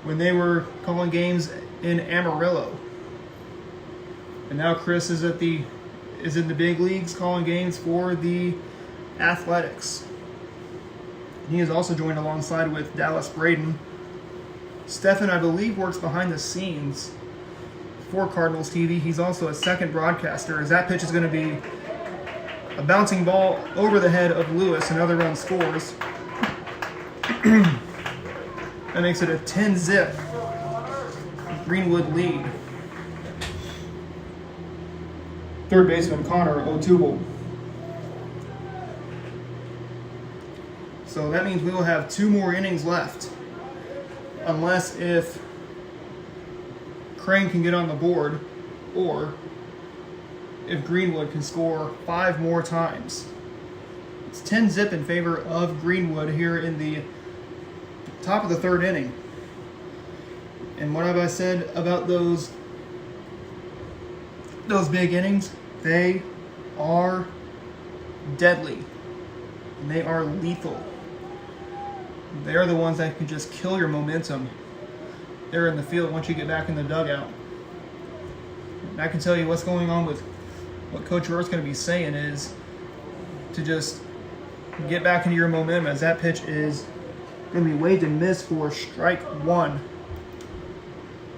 when they were calling games in Amarillo. And now Chris is in the big leagues calling games for the Athletics. He is also joined alongside with Dallas Braden. Stephen, I believe, works behind the scenes for Cardinals TV. He's also a second broadcaster, as that pitch is going to be a bouncing ball over the head of Lewis. Another run scores. That makes it a 10-zip Greenwood lead. Third baseman Connor O'Toole. So that means we will have 2 more innings left. Unless if Crane can get on the board, or if Greenwood can score 5 more times. It's 10-zip in favor of Greenwood here in the top of the 3rd inning. And what have I said about those big innings? They are deadly. And they are lethal. They're the ones that can just kill your momentum there in the field once you get back in the dugout. And I can tell you what's going on with what Coach Roar's going to be saying is to just get back into your momentum, as that pitch is going to be waved and missed for strike 1.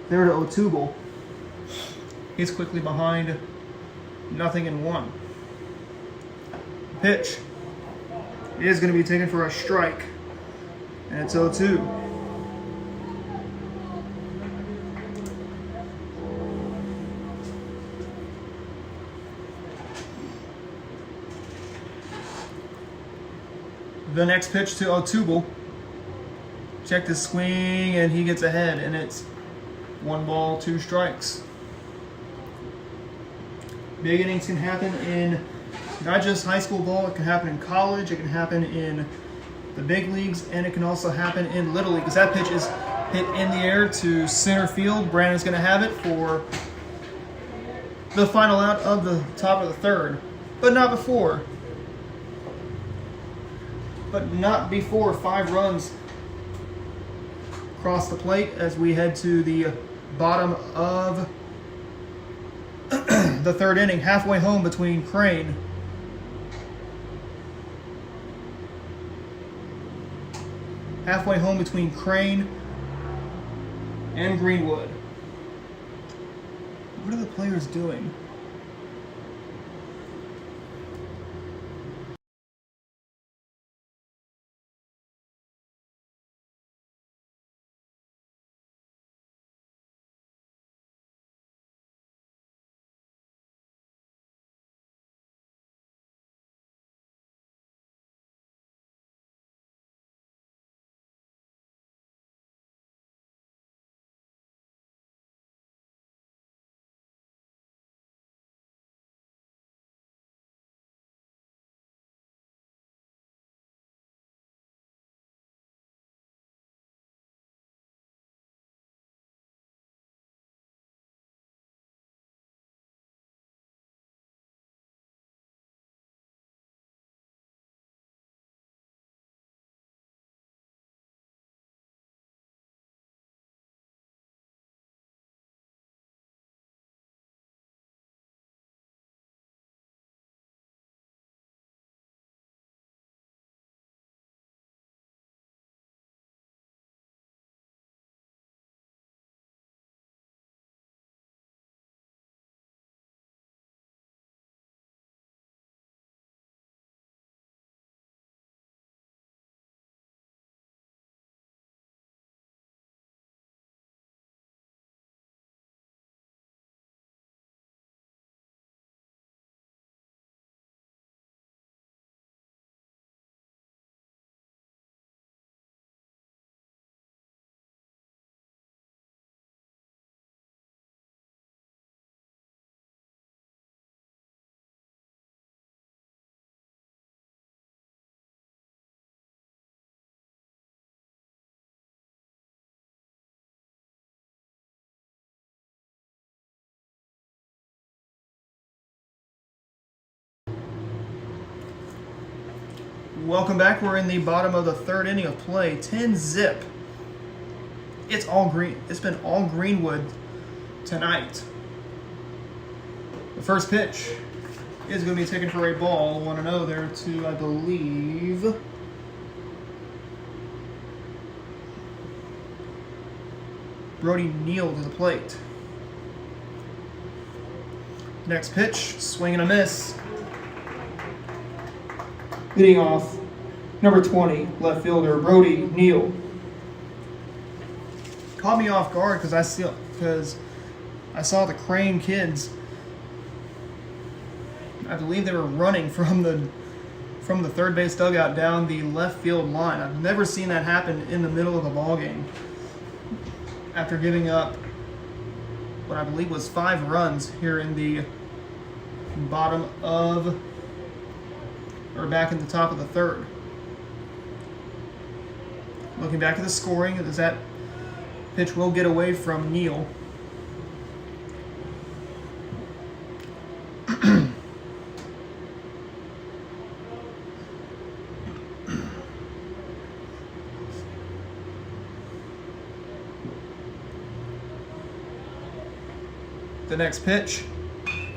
There to O'Toole. He's quickly behind 0-1. Pitch is going to be taken for a strike. And it's 0-2. The next pitch to O'Toole. Check the swing, and he gets ahead, and it's 1 ball, 2 strikes. Big innings can happen in not just high school ball, it can happen in college, it can happen in the big leagues, and it can also happen in Little League, because that pitch is hit in the air to center field. Brandon's going to have it for the final out of the top of the 3rd, but not before. 5 runs cross the plate as we head to the bottom of the 3rd inning, halfway home between Crane and Greenwood. What are the players doing? Welcome back. We're in the bottom of the third inning of play. 10-zip. It's all green. It's been all Greenwood tonight. The first pitch is going to be taken for a ball. 1-0 there to, I believe, Brody Neal to the plate. Next pitch, swing and a miss. Leading off, number 20, left fielder Brody Neal. Caught me off guard because I saw the Crane kids. I believe they were running from the third base dugout down the left field line. I've never seen that happen in the middle of a ball game. After giving up what I believe was 5 runs here in the bottom of, or back in the top of the third. Looking back at the scoring, as that pitch will get away from Neal. The next pitch,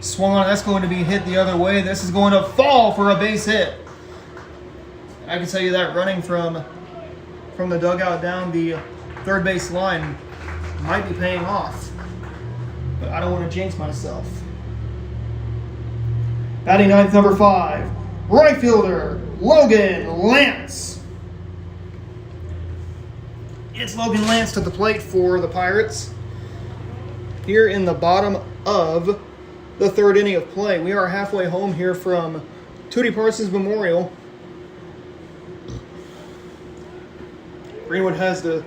swung on. That's going to be hit the other way. This is going to fall for a base hit. I can tell you that running from the dugout down the third base line might be paying off, but I don't want to jinx myself. Batting ninth, number 5, right fielder Logan Lance. It's Logan Lance to the plate for the Pirates. Here in the bottom of the third inning of play. We are halfway home here from Tootie Parsons Memorial. Greenwood has a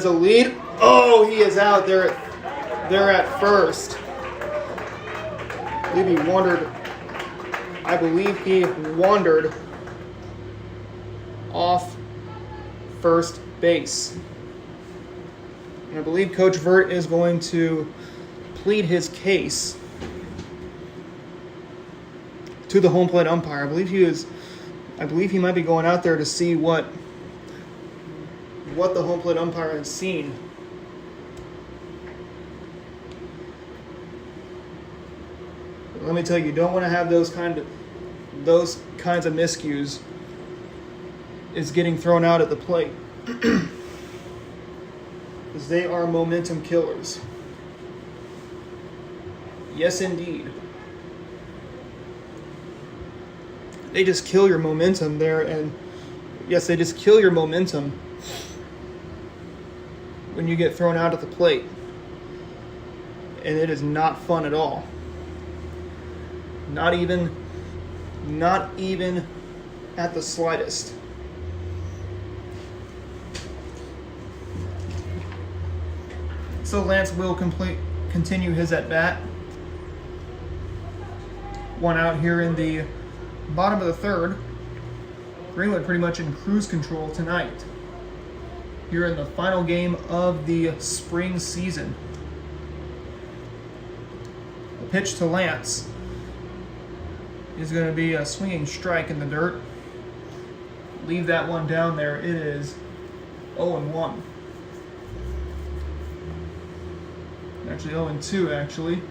lead. Oh, he is out there at first. I believe he wandered off first base. And I believe Coach Vert is going to plead his case to the home plate umpire. I believe he might be going out there to see what the home plate umpire has seen. But let me tell you don't want to have those kinds of miscues is getting thrown out at the plate. Because they are momentum killers. Yes, indeed. They just kill your momentum there, and yes, they just kill your momentum when you get thrown out at the plate. And it is not fun at all. Not even at the slightest. So Lance will continue his at-bat. 1 out here in the bottom of the third. Greenwood pretty much in cruise control tonight. Here in the final game of the spring season. The pitch to Lance is going to be a swinging strike in the dirt. Leave that one down there. It is 0-1. Actually 0-2 actually.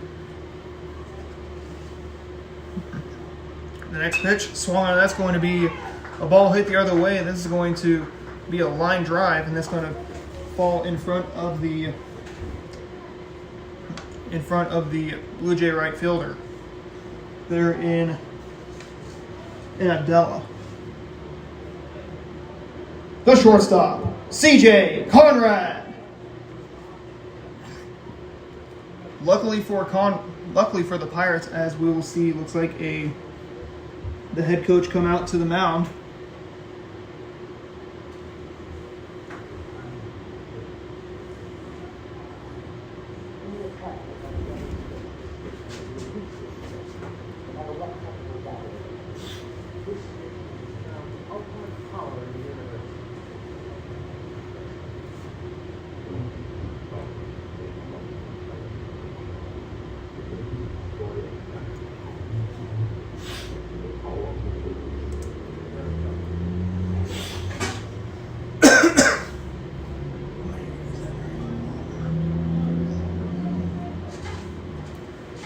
The next pitch, swung on. That's going to be a ball hit the other way. This is going to be a line drive, and that's going to fall in front of the Blue Jay right fielder. They're in Abdella. The shortstop, CJ Conrad. Luckily for the Pirates, as we will see, looks like the head coach come out to the mound.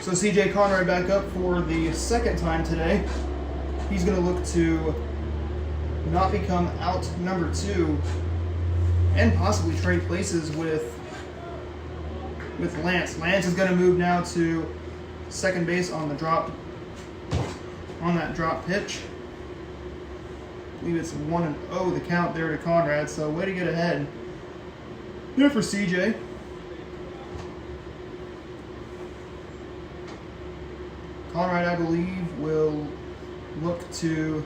So CJ Conrad back up for the second time today. He's going to look to not become out number 2 and possibly trade places with Lance. Lance is going to move now to second base on that drop pitch. I believe it's 1-0 the count there to Conrad, so way to get ahead there for CJ. Conrad, I believe, will look to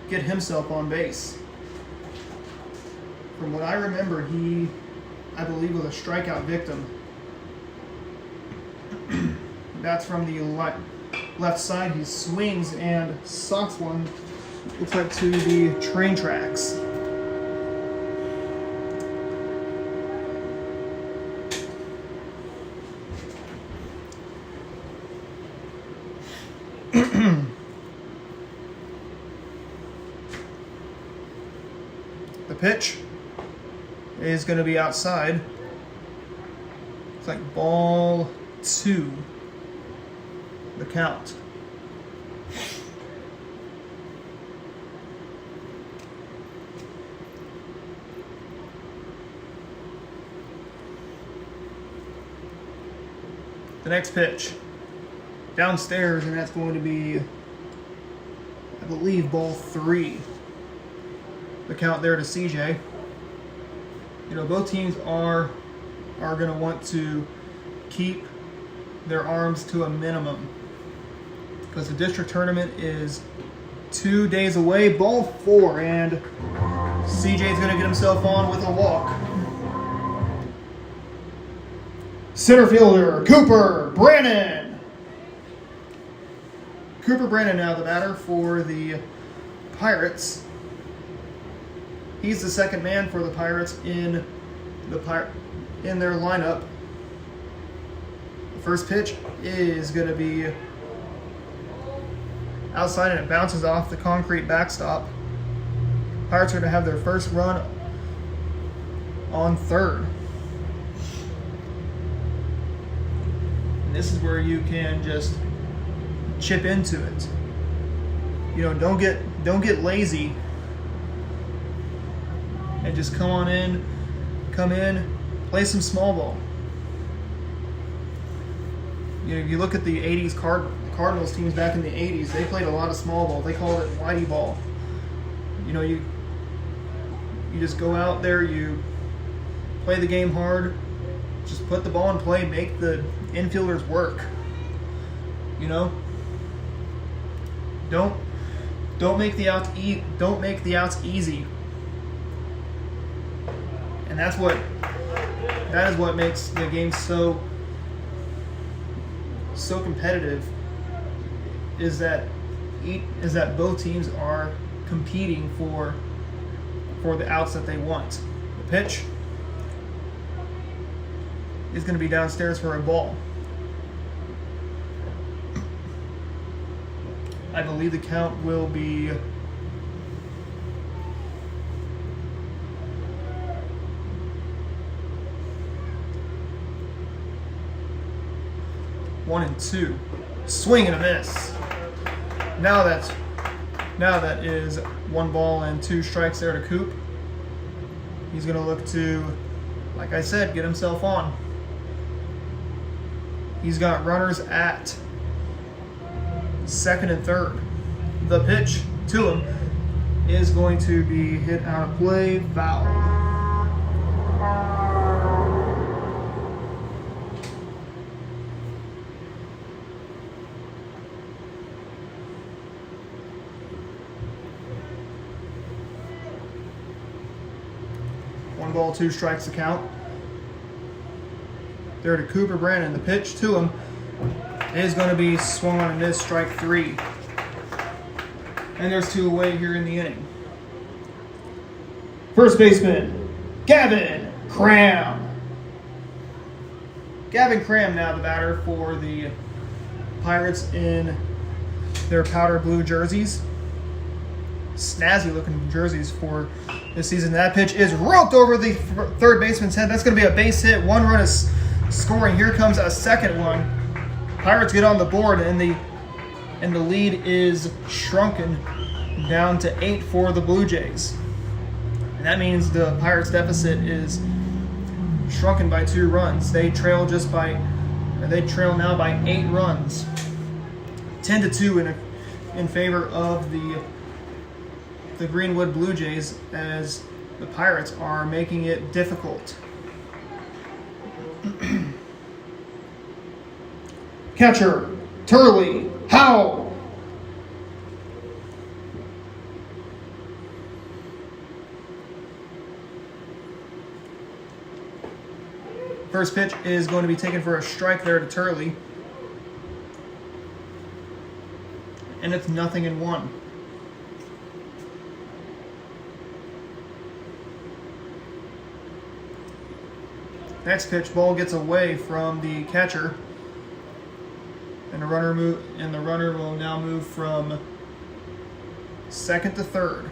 get himself on base. From what I remember, he, I believe, was a strikeout victim. That's from the left side. He swings and socks one, looks like, to the train tracks. The pitch is going to be outside. It's like ball 2. The count. The next pitch downstairs, and that's going to be, I believe, ball 3. The count there to CJ. You know, both teams are going to want to keep their arms to a minimum because the district tournament is 2 days away. Ball 4, and CJ's going to get himself on with a walk. Center fielder Cooper Brannon. Cooper Brannon now the batter for the Pirates. He's the second man for the Pirates in their lineup. The first pitch is going to be outside, and it bounces off the concrete backstop. Pirates are going to have their first run on third. And this is where you can just chip into it. You know, don't get lazy. And just come in, play some small ball. You know, if you look at the 80s Cardinals teams back in the 80s, they played a lot of small ball. They called it whitey ball. You know, you just go out there, you play the game hard, just put the ball in play, make the infielders work. You know? Don't make the outs easy. And that is what makes the game so competitive, is that both teams are competing for the outs that they want. The pitch is going to be downstairs for a ball. I believe the count will be 1-2. Swing and a miss. Now that is 1 ball and 2 strikes there to Coop. He's going to look to, like I said, get himself on. He's got runners at second and third. The pitch to him is going to be hit out of play, foul. One ball, 2 strikes to count. There to Cooper Brannon. The pitch to him is going to be swung on and missed, strike 3. And there's 2 away here in the inning. First baseman, Gavin Cram. Gavin Cram now the batter for the Pirates in their powder blue jerseys. Snazzy looking jerseys for this season. That pitch is roped over the third baseman's head. That's going to be a base hit. 1 run is scoring. Here comes a second one. Pirates get on the board, and the lead is shrunken down to 8 for the Blue Jays. And that means the Pirates' deficit is shrunken by 2 runs. They trail now by 8 runs, 10-2 in favor of the Greenwood Blue Jays, as the Pirates are making it difficult. Catcher, Turley, Howe. First pitch is going to be taken for a strike there to Turley. And it's 0-1. Next pitch, ball gets away from the catcher, and the runner will now move from second to third.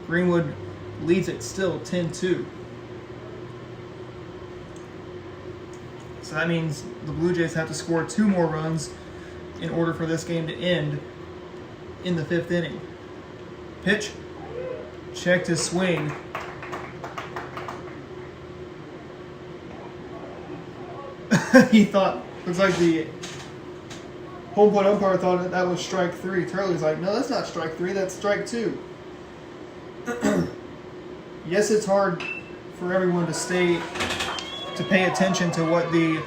Greenwood leads it still 10-2. So that means the Blue Jays have to score 2 more runs in order for this game to end in the 5th inning. Pitch, checked his swing. He thought, looks like the home plate umpire thought that was strike 3. Turley's like, no, that's not strike 3, that's strike 2. Yes, it's hard for everyone to pay attention to what the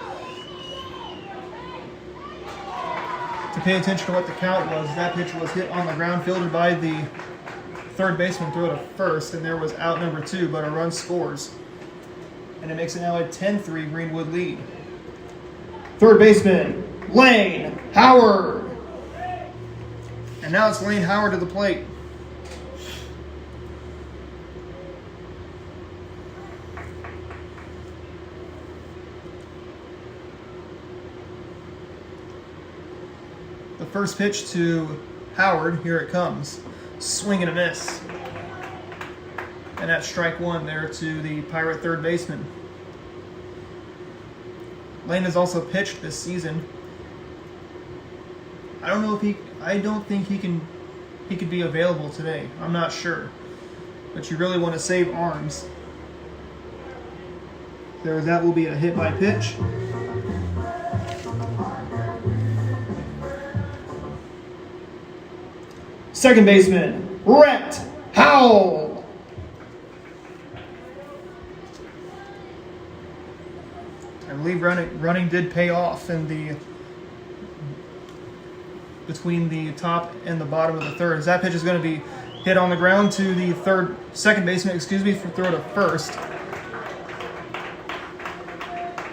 count was. That pitch was hit on the ground, fielded by the third baseman, throw to first, and there was out number 2, but a run scores. And it makes it now a 10-3 Greenwood lead. Third baseman, Lane Howard. And now it's Lane Howard to the plate. The first pitch to Howard, here it comes. Swing and a miss. And that's strike 1 there to the Pirate third baseman. Lane has also pitched this season. I don't think he could be available today. I'm not sure. But you really want to save arms. That will be a hit by pitch. Second baseman, Rhett Howell. I believe running did pay off between the top and the bottom of the third. As that pitch is going to be hit on the ground to the second baseman, for throw to first.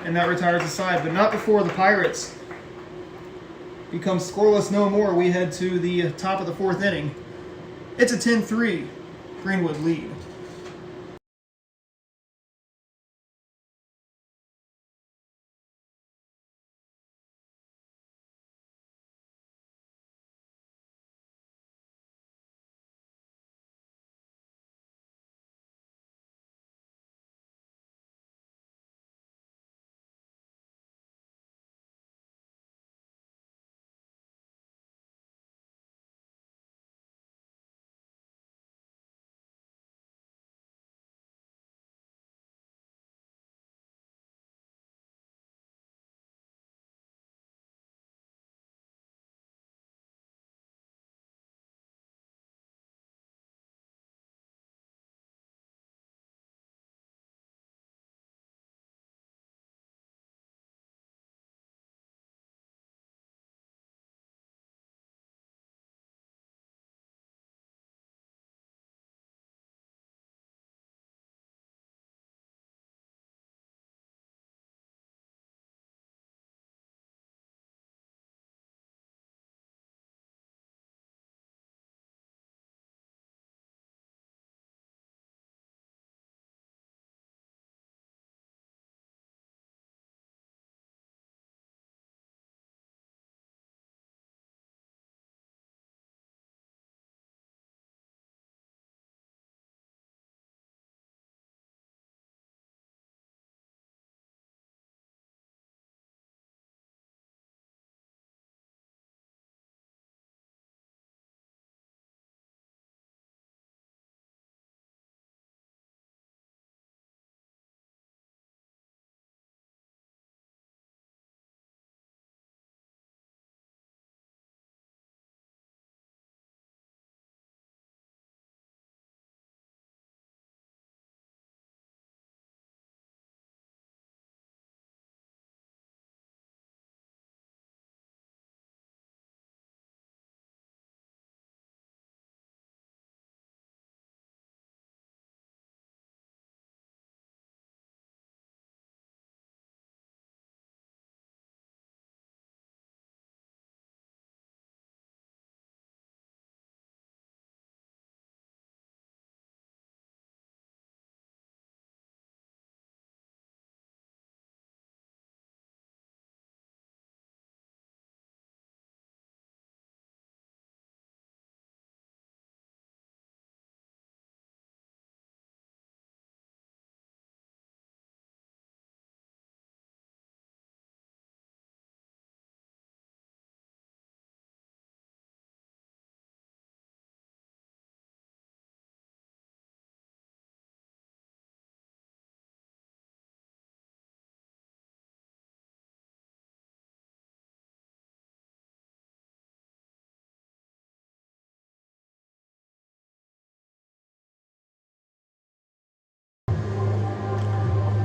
And that retires the side, but not before the Pirates become scoreless no more. We head to the top of the 4th inning. It's a 10-3 Greenwood lead.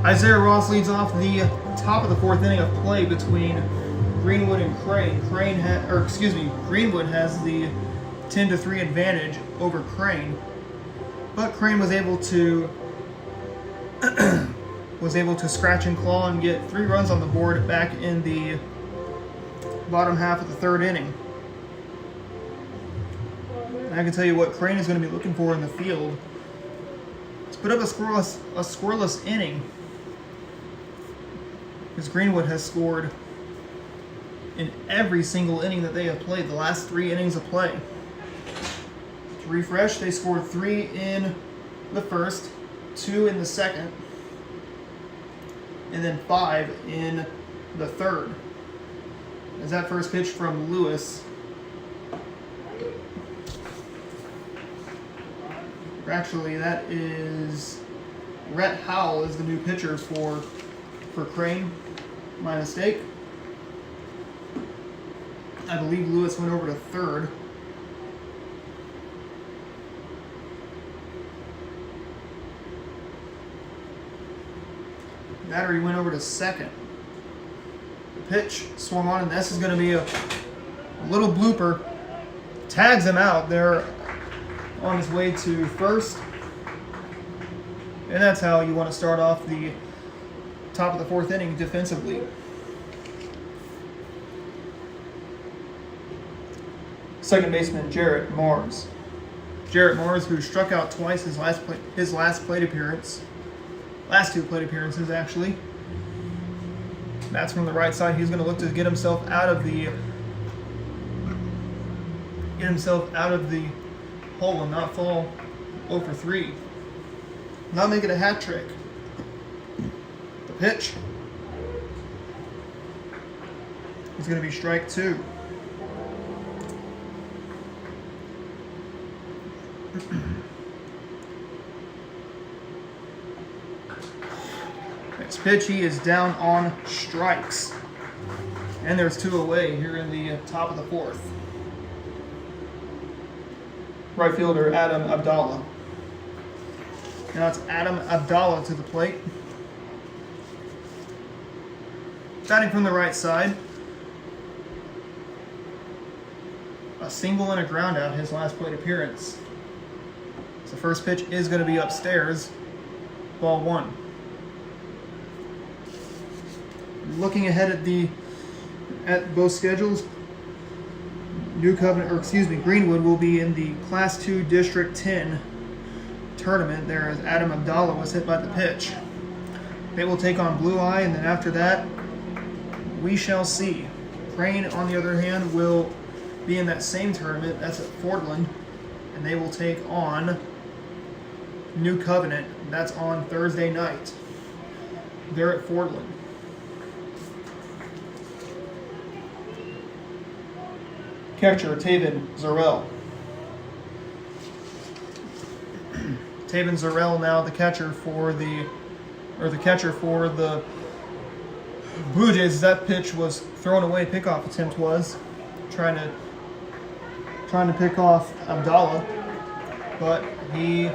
Isaiah Ross leads off the top of the fourth inning of play between Greenwood and Crane. Greenwood has the 10-3 advantage over Crane, but Crane was able to scratch and claw and get 3 runs on the board back in the bottom half of the third inning. I can tell you what Crane is going to be looking for in the field. Let's put up a scoreless inning, because Greenwood has scored in every single inning that they have played, the last 3 innings of play. To refresh, they scored 3 in the first, 2 in the second, and then 5 in the third. As that first pitch from Lewis, actually that is Rhett Howell is the new pitcher for Crane. My mistake. I believe Lewis went over to third. Battery went over to second. The pitch swung on, and this is going to be a little blooper. Tags him out. They're on his way to first. And that's how you want to start off the top of the fourth inning defensively. Second baseman Jarrett Mars. Jarrett Mars, who struck out twice his last plate appearance. Last 2 plate appearances, actually. That's from the right side. He's going to look to get himself out of the hole and not fall 0 for 3. Not making a hat trick. The pitch is going to be strike 2. Next pitch, he is down on strikes. And there's 2 away here in the top of the fourth. Right fielder Adam Abdallah. Now it's Adam Abdallah to the plate. Batting from the right side. A single and a ground out his last plate appearance. So the first pitch is going to be upstairs. Ball 1. Looking ahead at both schedules, Greenwood will be in the Class 2 District 10 tournament there as Adam Abdallah was hit by the pitch. They will take on Blue Eye, and then after that, we shall see. Crane, on the other hand, will be in that same tournament. That's at Fordland, and they will take on New Covenant. That's on Thursday night. They're at Fordland. Catcher Taven Zarell. Taven Zarell now the catcher for the Blue Jays. That pitch was thrown away. Pickoff attempt was trying to pick off Abdallah, but he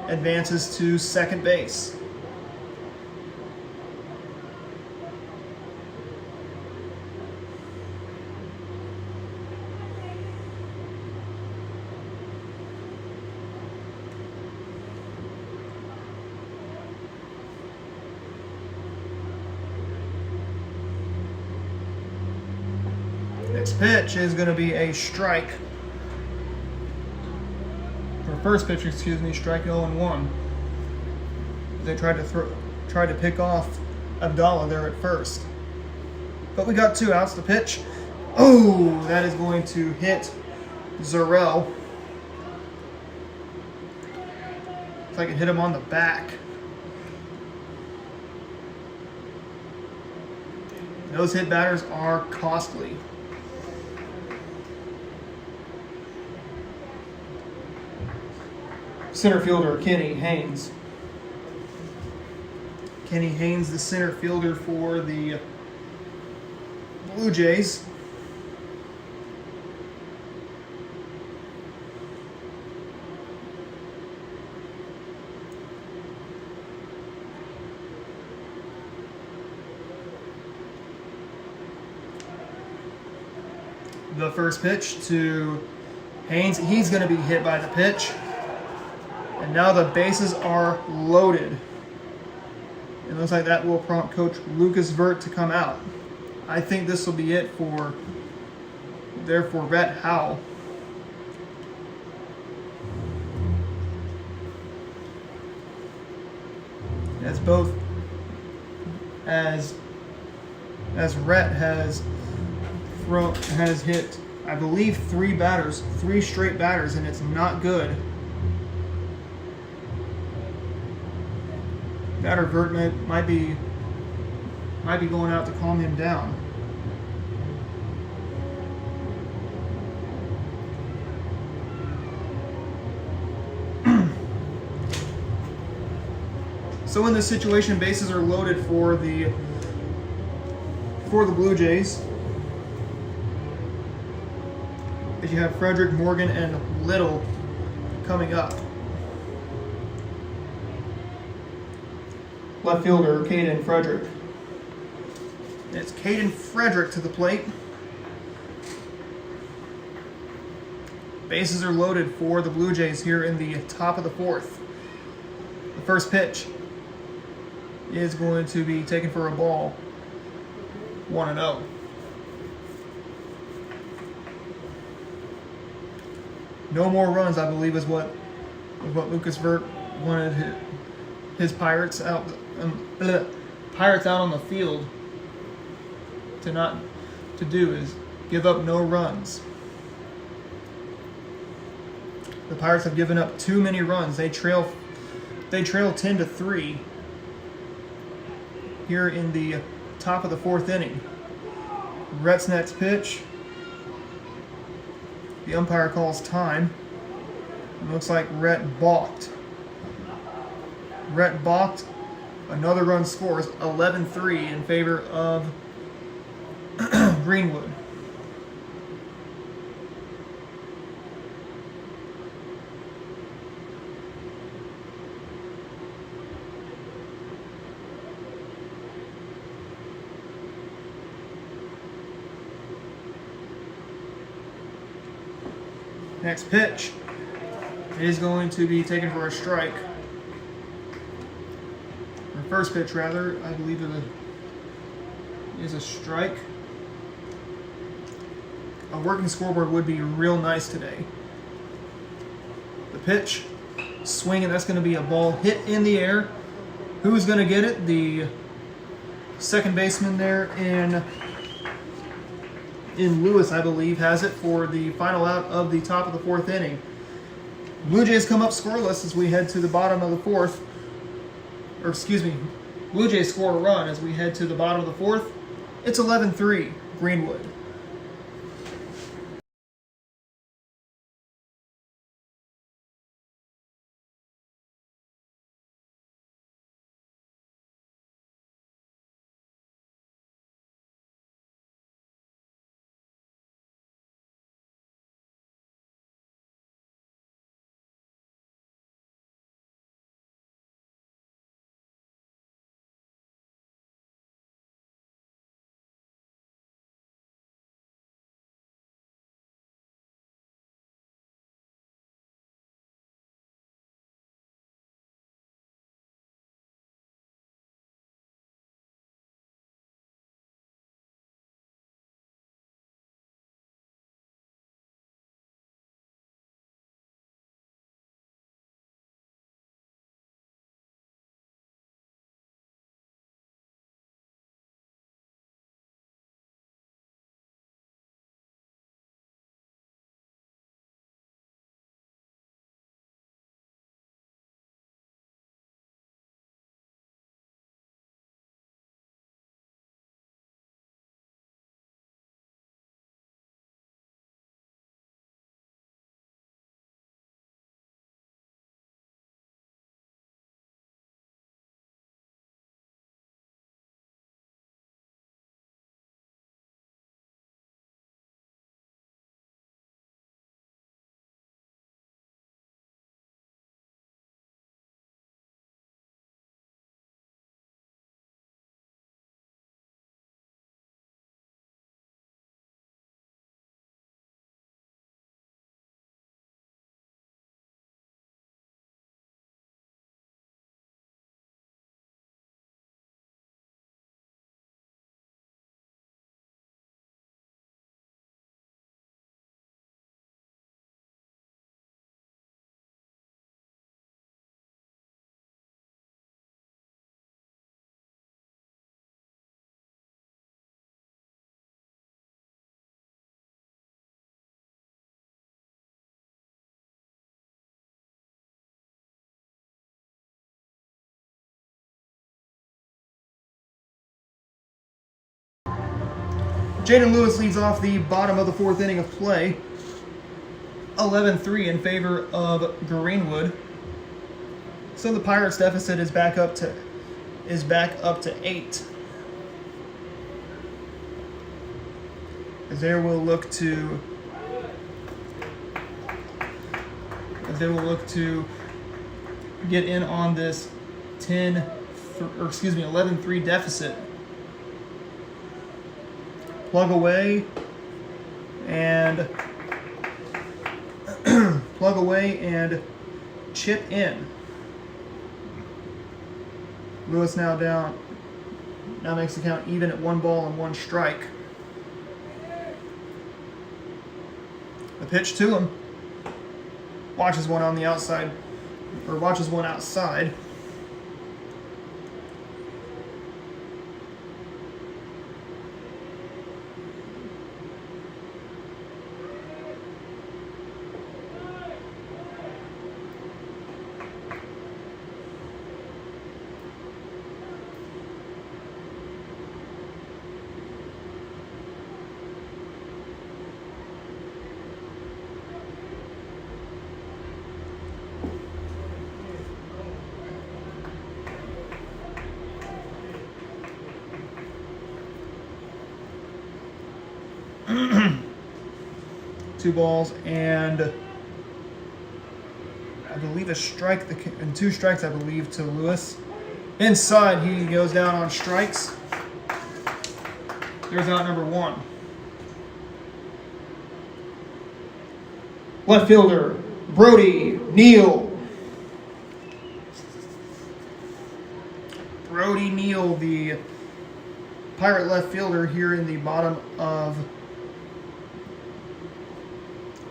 advances to second base. Next pitch is going to be a strike. Or first pitch, strike 0-1. They tried to pick off Abdallah there at first. But we got 2 outs. The pitch. Oh, that is going to hit Zarell. If I could hit him on the back. Those hit batters are costly. Center fielder Kenny Haynes. Kenny Haynes, the center fielder for the Blue Jays. The first pitch to Haynes. He's going to be hit by the pitch. And now the bases are loaded. It looks like that will prompt Coach Lucas Vert to come out. I think this will be it for Rhett Howe. As Rhett has hit, I believe, three straight batters, and it's not good. Batter Vert might be going out to calm him down. So in this situation, bases are loaded for the Blue Jays. As you have Frederick, Morgan, and Little coming up. Left fielder, Caden Frederick. It's Caden Frederick to the plate. Bases are loaded for the Blue Jays here in the top of the fourth. The first pitch is going to be taken for a ball. 1-0. No more runs, I believe, is what Lucas Vert wanted his Pirates out on the field to do, is give up no runs. The Pirates have given up too many runs. They trail 10-3 here in the top of the fourth inning. Rhett's next pitch. The umpire calls time. It looks like Rhett balked. Another run scores, 11-3 in favor of Greenwood. Next pitch is going to be taken for a strike. Or first pitch, rather. I believe it is a strike. A working scoreboard would be real nice today. The pitch, swing, and that's going to be a ball hit in the air. Who's going to get it? The second baseman there in Lewis, I believe, has it for the final out of the top of the fourth inning. Blue Jays come up scoreless as we head to the bottom of the fourth. Blue Jays score a run as we head to the bottom of the fourth. It's 11-3, Greenwood. Jaden Lewis leads off the bottom of the fourth inning of play. 11-3 in favor of Greenwood. So the Pirates' deficit is back up to 8. As they will look to get in on this 11-3 deficit. Plug away and chip in. Lewis now makes the count even at 1 ball and 1 strike. The pitch to him. Watches one on the outside, or watches one outside. Two balls and I believe a strike, and 2 strikes, I believe, to Lewis. Inside, he goes down on strikes. There's out number 1. Left fielder, Brody Neal. Brody Neal, the Pirate left fielder here in the bottom of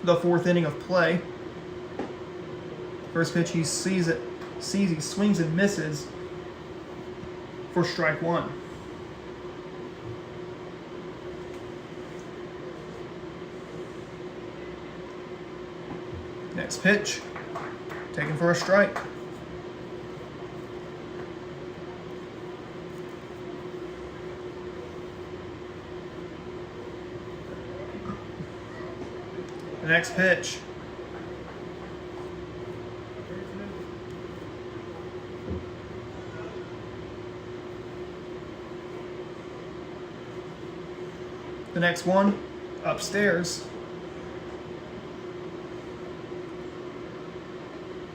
the 4th inning of play. First pitch, he sees, he swings and misses for strike 1. Next pitch, taken for a strike. The next pitch. The next one, upstairs.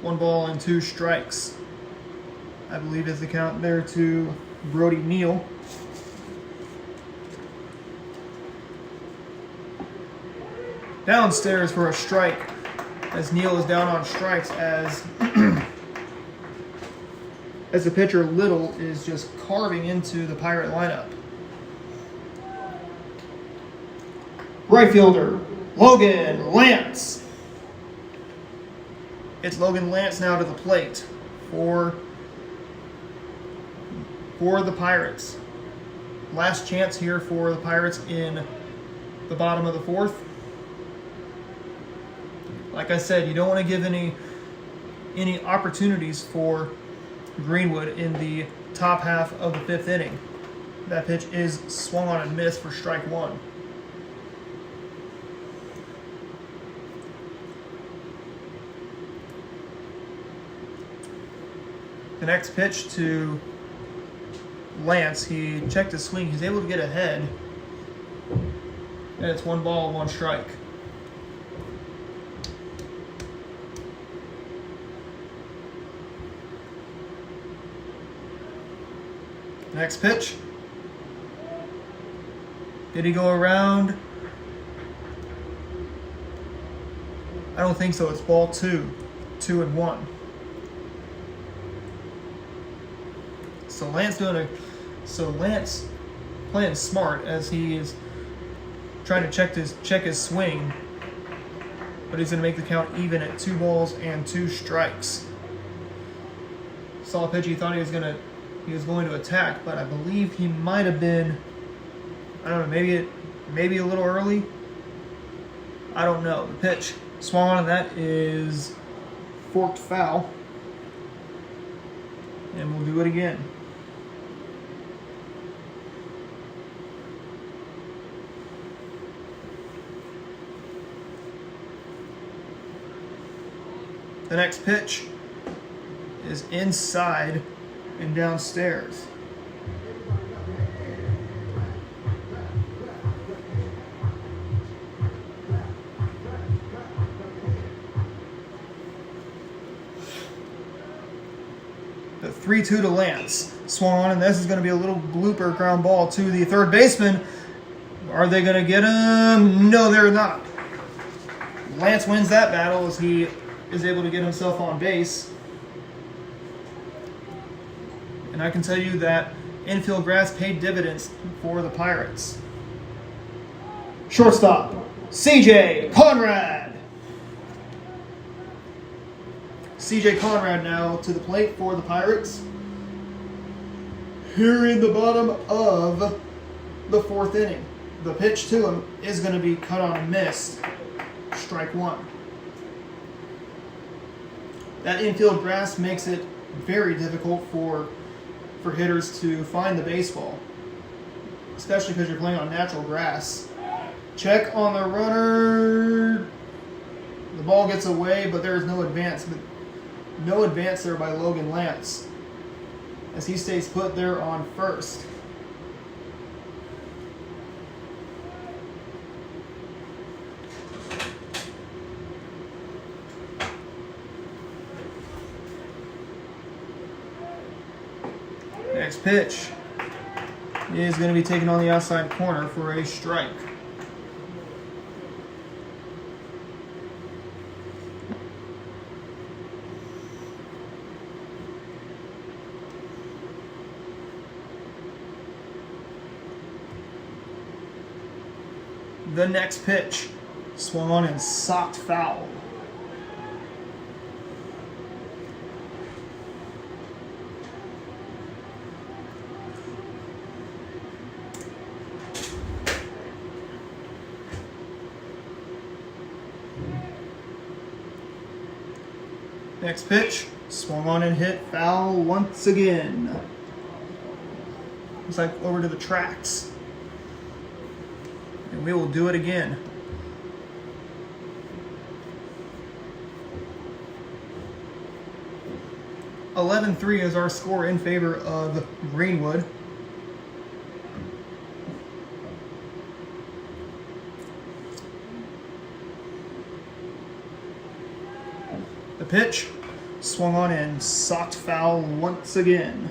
1 ball and 2 strikes, I believe, is the count there to Brody Neal. Downstairs for a strike, as Neal is down on strikes, as the pitcher Little is just carving into the Pirate lineup. Right fielder, Logan Lance. It's Logan Lance now to the plate for the Pirates. Last chance here for the Pirates in the bottom of the 4th. Like I said, you don't want to give any opportunities for Greenwood in the top half of the 5th inning. That pitch is swung on and missed for strike 1. The next pitch to Lance, he checked his swing, he's able to get ahead, and it's 1 ball, 1 strike. Next pitch. Did he go around? I don't think so. It's ball 2. 2-1. So Lance playing smart as he is trying to check his swing, but he's going to make the count even at 2 balls and 2 strikes. Saw a pitch he thought he was going to attack, but I believe he might have been, I don't know, maybe a little early. I don't know. The pitch swung on, and that is forked foul. And we'll do it again. The next pitch is inside and downstairs. The 3-2 to Lance. Swung on, and this is going to be a little blooper ground ball to the third baseman. Are they going to get him? No, they're not. Lance wins that battle as he is able to get himself on base. And I can tell you that infield grass paid dividends for the Pirates. Shortstop, CJ Conrad. CJ Conrad now to the plate for the Pirates. Here in the bottom of the fourth inning. The pitch to him is going to be cut on a miss. Strike one. That infield grass makes it very difficult for hitters to find the baseball, especially because you're playing on natural grass. Check on the runner. The ball gets away, but there is no advance. No advance there by Logan Lance, as he stays put there on first. Next pitch is going to be taken on the outside corner for a strike. The next pitch swung on and socked foul. Next pitch, swung on and hit foul once again. Looks like over to the tracks. And we will do it again. (11-3) is our score in favor of Greenwood. The pitch swung on and socked foul once again.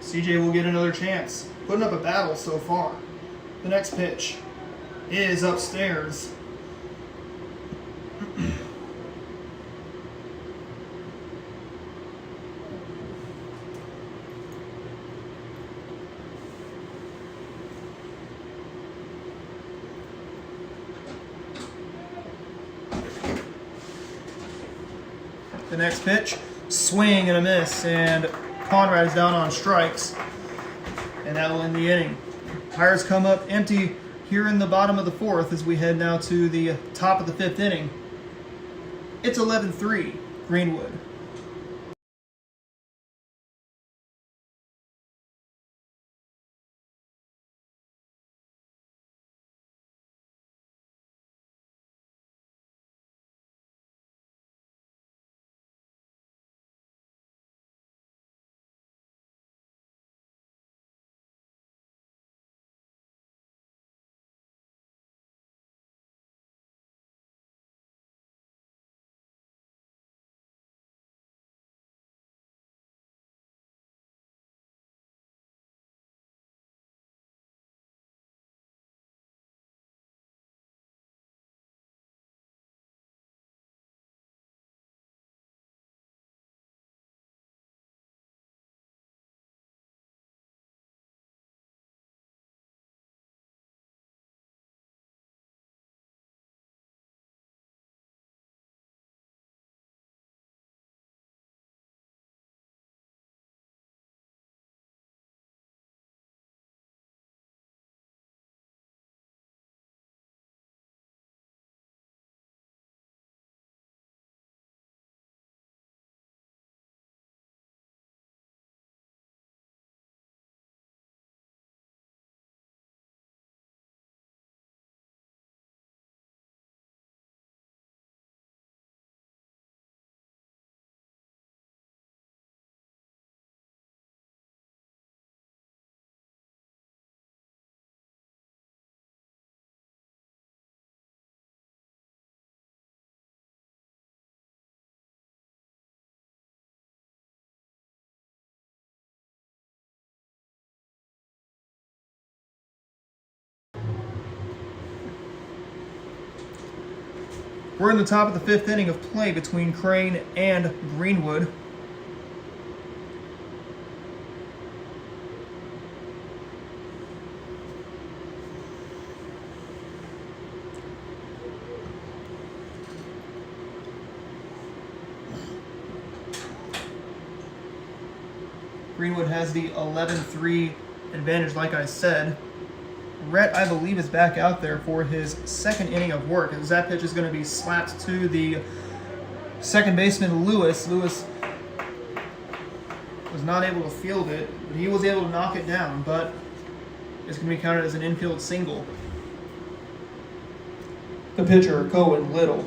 CJ will get another chance, putting up a battle so far. The next pitch is upstairs. The next pitch, swing and a miss, and Conrad is down on strikes, and that will end the inning. Pirates come up empty here in the bottom of the fourth as we head now to the top of the fifth inning. It's 11-3, Greenwood. We're in the top of the 5th inning of play between Crane and Greenwood. Greenwood has the 11-3 advantage, like I said. Rhett, I believe, is back out there for his 2nd inning of work, as that pitch is going to be slapped to the second baseman, Lewis. Lewis was not able to field it, but he was able to knock it down, but it's going to be counted as an infield single. The pitcher, Cohen Little.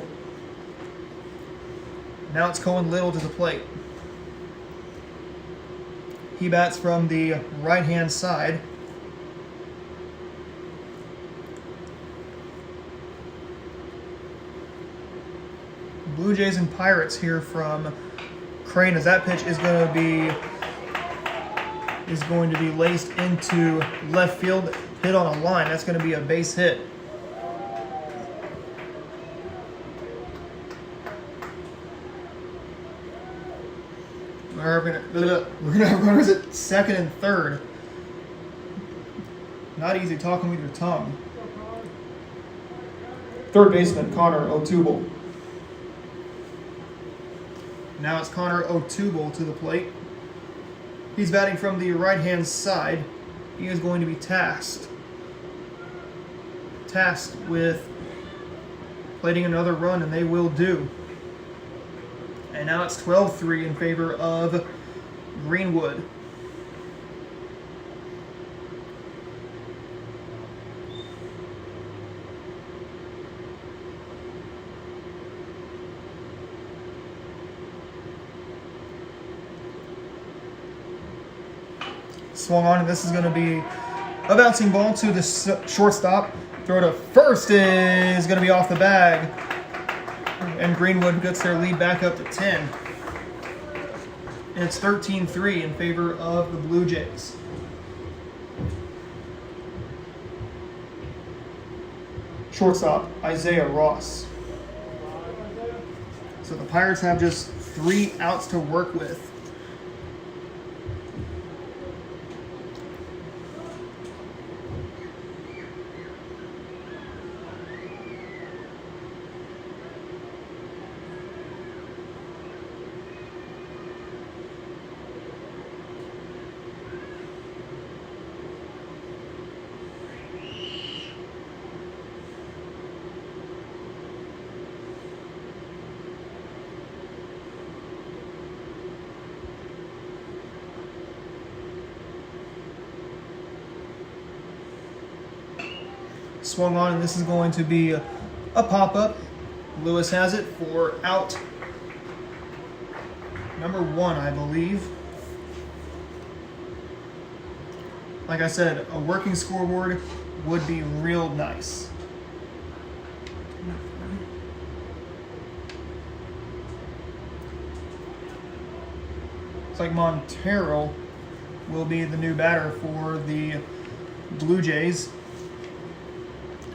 Now it's Cohen Little to the plate. He bats from the right-hand side. Blue Jays and Pirates here from Crane, as that pitch is going to be laced into left field, hit on a line. That's going to be a base hit. We're gonna have runners at 2nd and 3rd. Not easy talking with your tongue. 3rd baseman Connor O'Toole. Now it's Connor O'Toole to the plate. He's batting from the right-hand side. He is going to be tasked with plating another run, and they will do. And now it's 12-3 in favor of Greenwood. Swung on, and this is going to be a bouncing ball to the shortstop. Throw to first is going to be off the bag. And Greenwood gets their lead back up to 10. And it's 13-3 in favor of the Blue Jays. Shortstop, Isaiah Ross. So the Pirates have just 3 outs to work with. Swung on, and this is going to be a pop-up. Lewis has it for out number 1, I believe. Like I said, a working scoreboard would be real nice. Looks like Montero will be the new batter for the Blue Jays,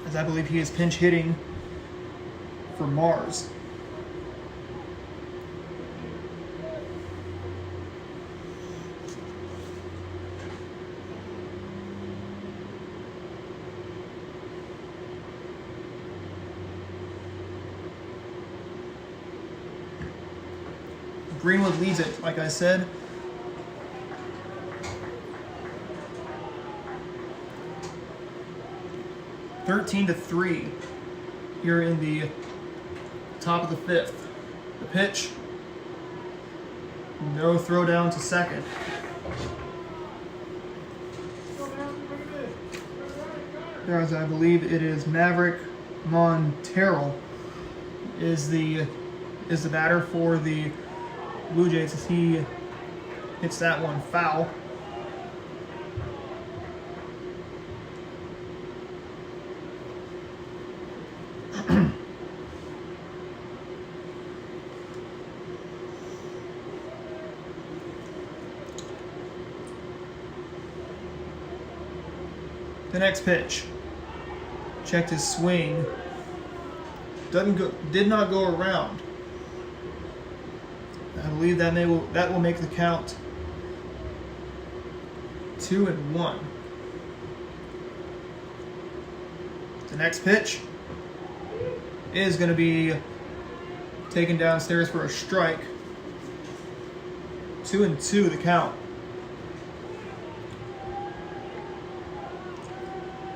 as I believe he is pinch hitting for Mars. Greenwood leads it, like I said. (13-3) here in the top of the 5th. The pitch, no throw down to second. As I believe it is Maverick Montero is the batter for the Blue Jays, as he hits that one foul. The next pitch. Checked his swing. did not go around. I believe that will make the count 2-1. The next pitch is going to be taken downstairs for a strike. 2-2 the count.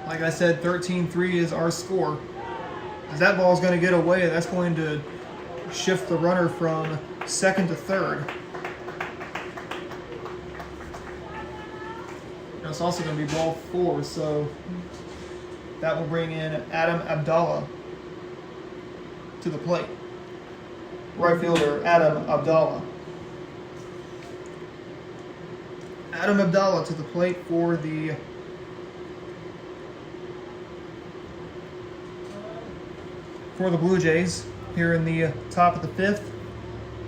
Like I said, 13-3 is our score. As that ball is going to get away, that's going to shift the runner from second to third. It's also going to be ball 4, so that will bring in Adam Abdallah to the plate. Right fielder Adam Abdallah. Adam Abdallah to the plate for the Blue Jays here in the top of the 5th.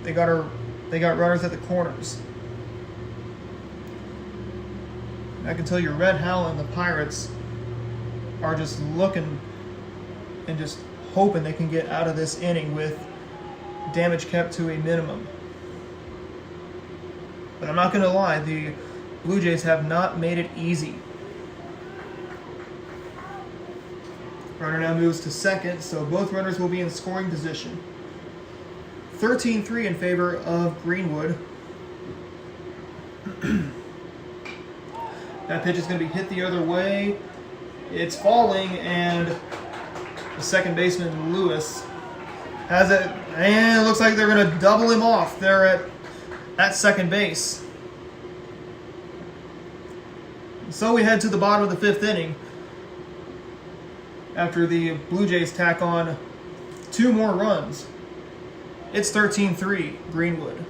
They got runners at the corners. I can tell you, Red Hal and the Pirates are just looking and just hoping they can get out of this inning with damage kept to a minimum. But I'm not going to lie, the Blue Jays have not made it easy. Runner now moves to second, so both runners will be in scoring position. 13-3 in favor of Greenwood. That pitch is going to be hit the other way. It's falling, and the second baseman, Lewis, has it, and it looks like they're going to double him off there at second base. So we head to the bottom of the 5th inning after the Blue Jays tack on 2 more runs. It's 13-3 Greenwood.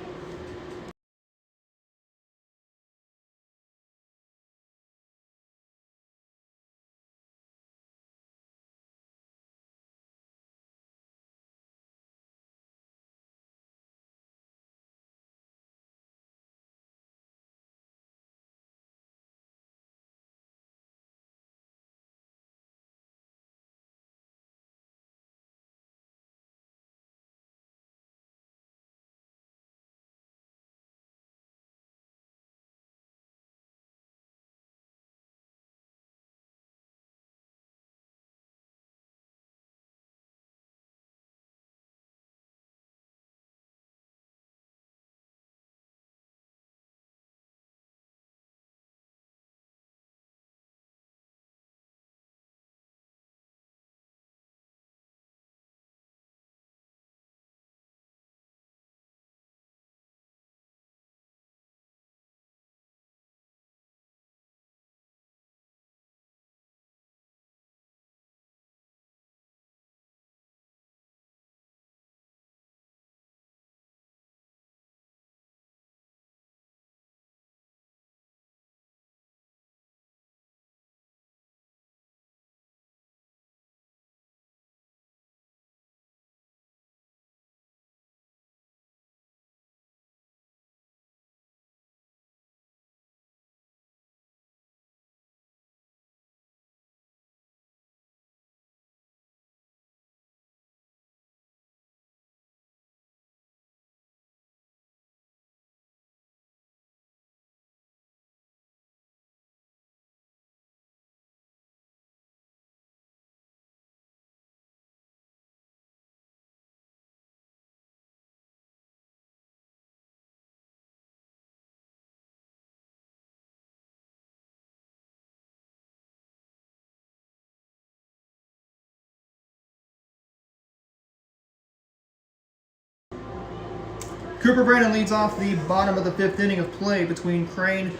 Cooper Brandon leads off the bottom of the 5th inning of play between Crane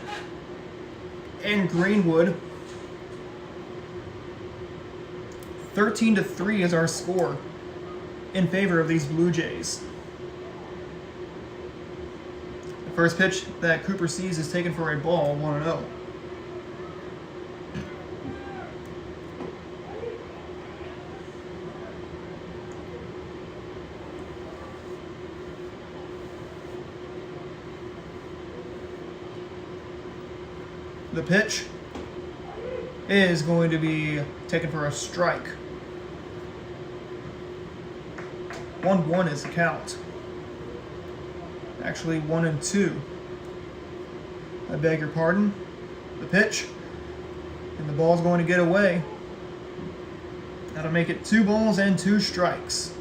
and Greenwood. 13-3 is our score in favor of these Blue Jays. The first pitch that Cooper sees is taken for a ball, 1-0. The pitch is going to be taken for a strike. 1-1 is the count. Actually 1-2. I beg your pardon. The pitch. And the ball's going to get away. That'll make it 2 balls and 2 strikes.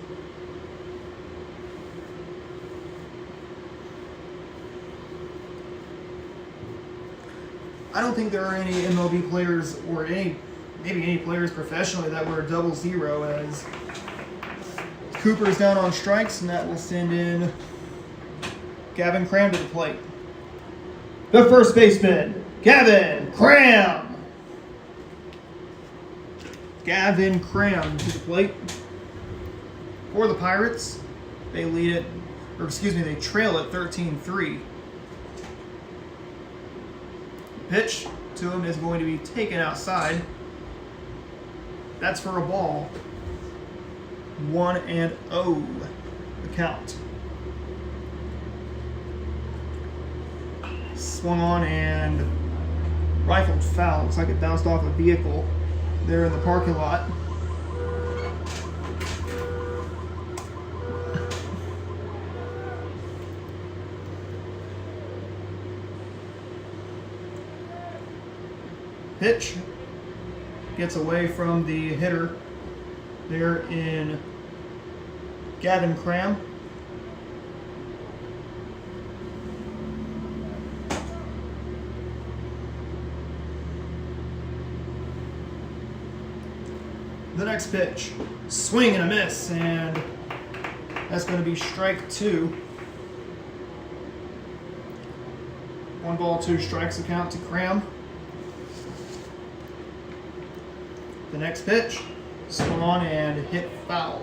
I don't think there are any MLB players or maybe any players professionally that were a 0-0, as Cooper's down on strikes, and that will send in Gavin Cram to the plate. The first baseman, Gavin Cram. Gavin Cram to the plate. For the Pirates, they they trail it 13-3. Pitch to him is going to be taken outside. That's for a ball. 1-0 the count. Swung on and rifled foul. Looks like it bounced off a vehicle there in the parking lot. Pitch gets away from the hitter there in Gavin Cram. The next pitch, swing and a miss, and that's going to be strike 2. 1 ball, 2 strikes the count to Cram. The next pitch, swung on and hit foul.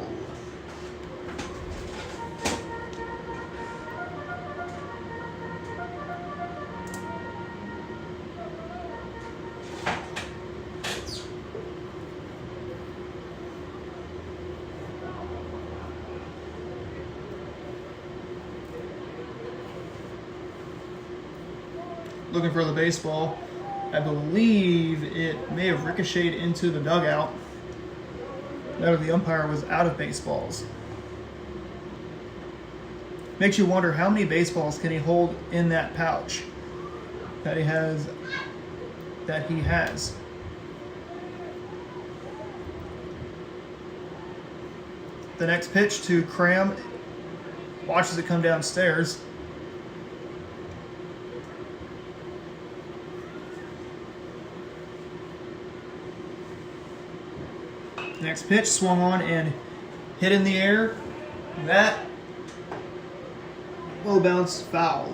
Looking for the baseball. I believe it may have ricocheted into the dugout. No, the umpire was out of baseballs. Makes you wonder how many baseballs can he hold in that pouch that he has. The next pitch to Cram. Watches it come downstairs. Next pitch, swung on and hit in the air. That will bounce foul.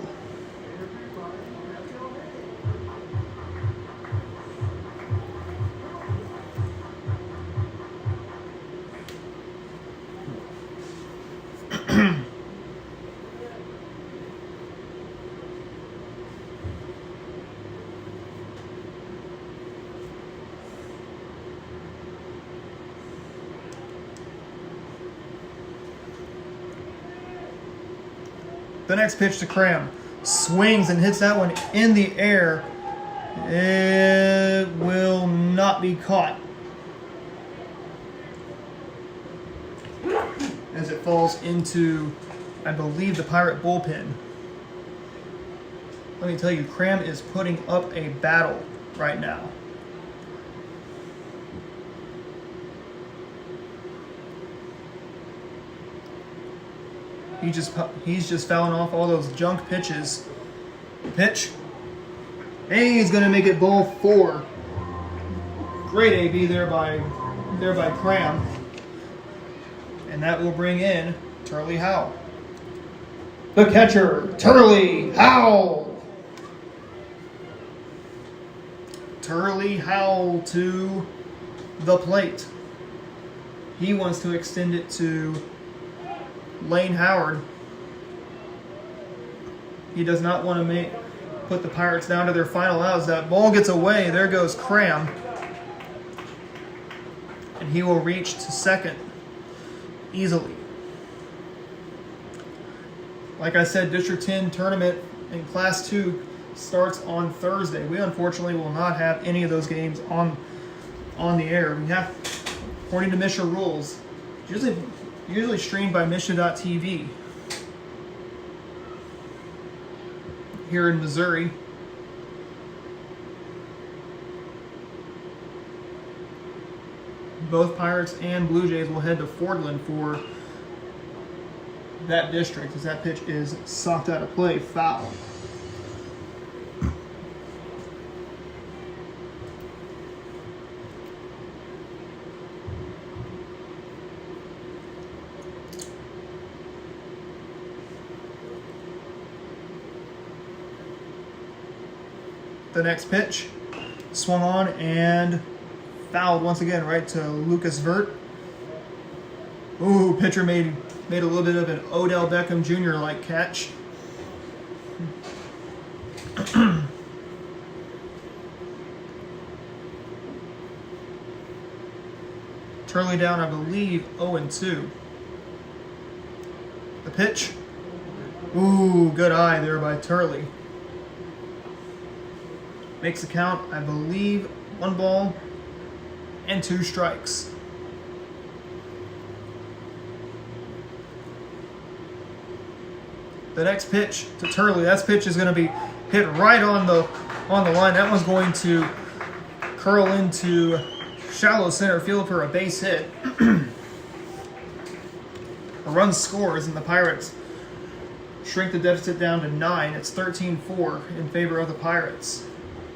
The next pitch to Cram. Swings and hits that one in the air. It will not be caught, as it falls into, I believe, the Pirate bullpen. Let me tell you, Cram is putting up a battle right now. He's just fouling off all those junk pitches. Pitch. And he's going to make it ball 4. Great AB there by Cram. And that will bring in Turley Howell. The catcher, Turley Howell. Turley Howell to the plate. He wants to extend it to Lane Howard. He does not want to put the Pirates down to their final outs. That ball gets away. There goes Cram. And he will reach to second easily. Like I said, District 10 tournament in Class 2 starts on Thursday. We unfortunately will not have any of those games on the air. We have, according to Misha rules, usually Usually streamed by Misha.tv here in Missouri. Both Pirates and Blue Jays will head to Fordland for that district as that pitch is socked out of play, foul. The next pitch swung on and fouled once again right to Lucas Vert. Ooh, pitcher made a little bit of an Odell Beckham Jr. like catch. Turley down, I believe, 0-2. The pitch. Ooh, good eye there by Turley. Makes the count, I believe, 1 ball and 2 strikes. The next pitch to Turley. That pitch is going to be hit right on the line. That one's going to curl into shallow center field for a base hit. A run scores, and the Pirates shrink the deficit down to 9. It's 13-4 in favor of the Pirates.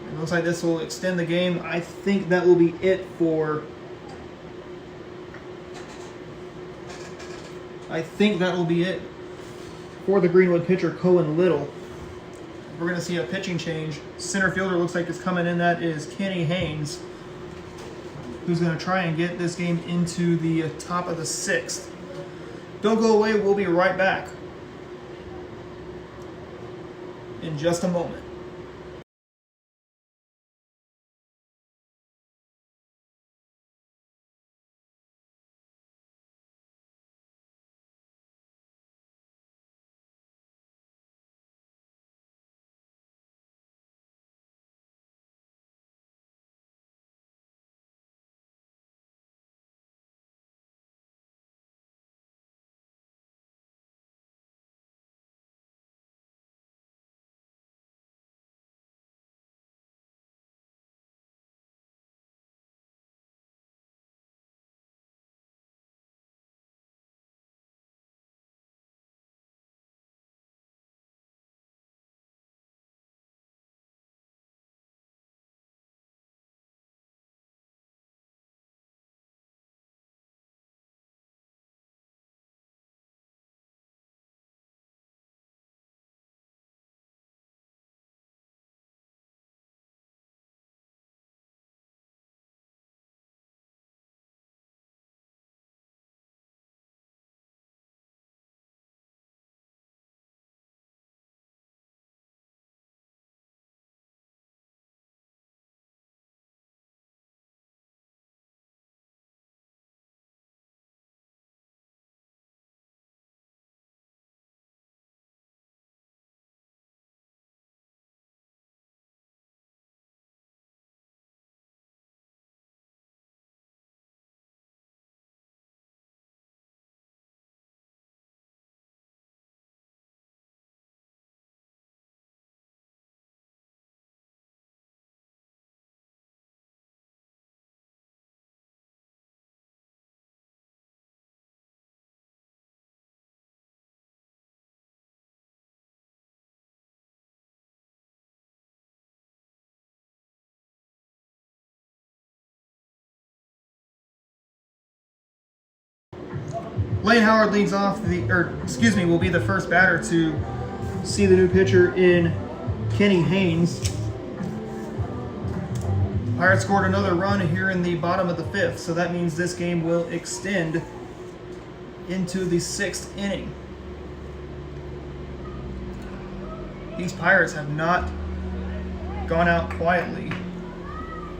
It looks like this will extend the game. I think that will be it for... for the Greenwood pitcher, Cohen Little. We're going to see a pitching change. Center fielder looks like it's coming in. That is Kenny Haynes, who's going to try and get this game into the top of the 6th. Don't go away. We'll be right back in just a moment. Lane Howard leads off will be the first batter to see the new pitcher in Kenny Haynes. Pirates scored another run here in the bottom of the 5th, so that means this game will extend into the 6th inning. These Pirates have not gone out quietly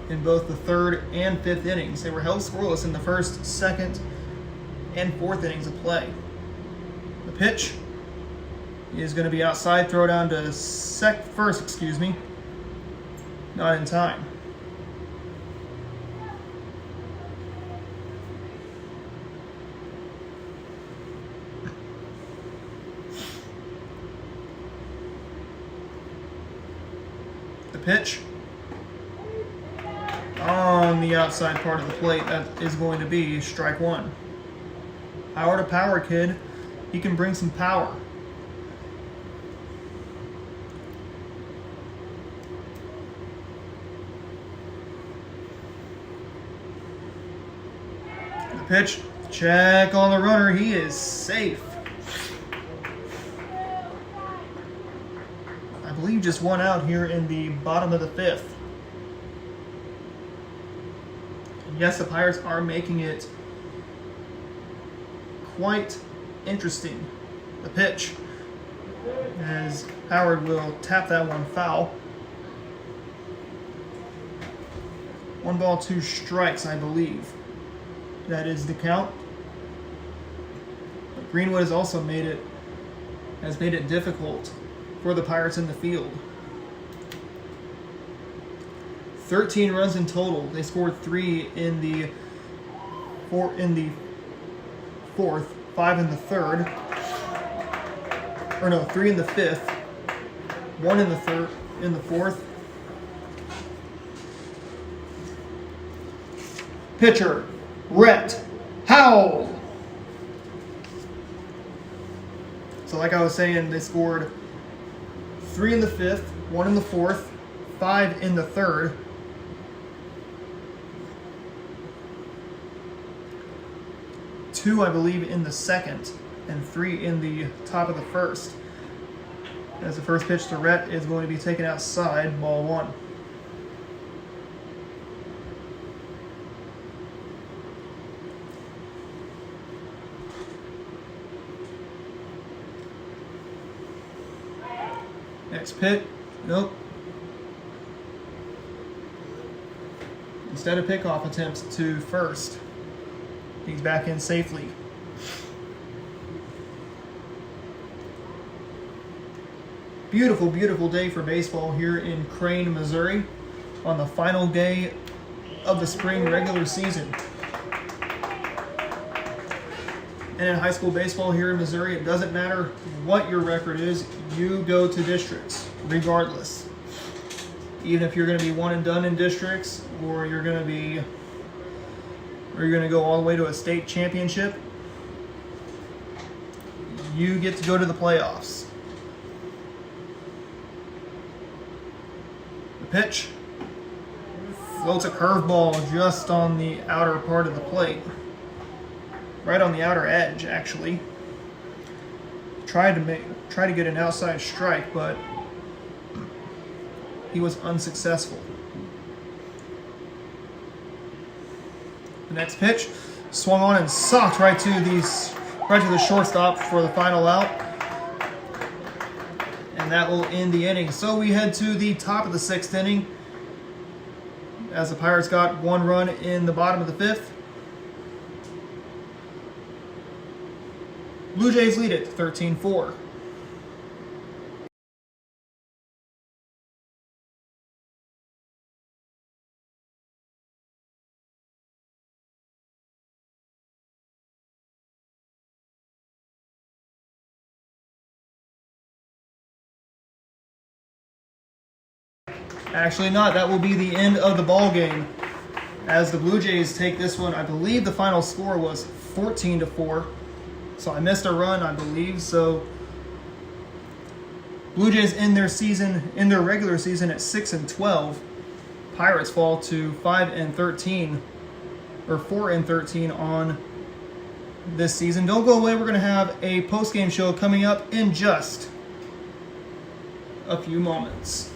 in both the 3rd and 5th innings. They were held scoreless in the 1st, 2nd, and 4th innings of play. The pitch is going to be outside, throw down to first, not in time. pitch. On the outside part of the plate, that is going to be strike one. Power to power, kid. He can bring some power. The pitch. Check on the runner. He is safe. I believe just one out here in the bottom of the fifth. Yes, the Pirates are making it quite interesting. The pitch, as Howard will tap that one foul. 1 ball, 2 strikes, I believe. That is the count. But Greenwood has also made it difficult for the Pirates in the field. 13 runs in total. They scored 3 in the fourth, 5 in the third. Or no, 3 in the fifth, 1 in the fourth. Pitcher, Rhett Howell. So like I was saying, they scored 3 in the fifth, 1 in the fourth, 5 in the third. 2, I believe, in the second, and 3 in the top of the first. As the first pitch to Rhett is going to be taken outside, ball 1. Next pitch, nope. Instead of pickoff attempts to first. He's back in safely. Beautiful, beautiful day for baseball here in Crane, Missouri, on the final day of the spring regular season. And in high school baseball here in Missouri, it doesn't matter what your record is, you go to districts, regardless. Even if you're going to be one and done in districts, or you're going to go all the way to a state championship, you get to go to the playoffs. The pitch floats a curveball just on the outer part of the plate. Right on the outer edge, actually. Tried to get an outside strike, but he was unsuccessful. The next pitch swung on and socked right to the shortstop for the final out. And that will end the inning. So we head to the top of the 6th inning, as the Pirates got 1 run in the bottom of the 5th. Blue Jays lead it 13-4. Actually not. That will be the end of the ball game, as the Blue Jays take this one. I believe the final score was 14-4. So I missed a run, I believe. So Blue Jays end their regular season at 6-12. Pirates fall to 5-13, or 4-13 on this season. Don't go away. We're going to have a post-game show coming up in just a few moments.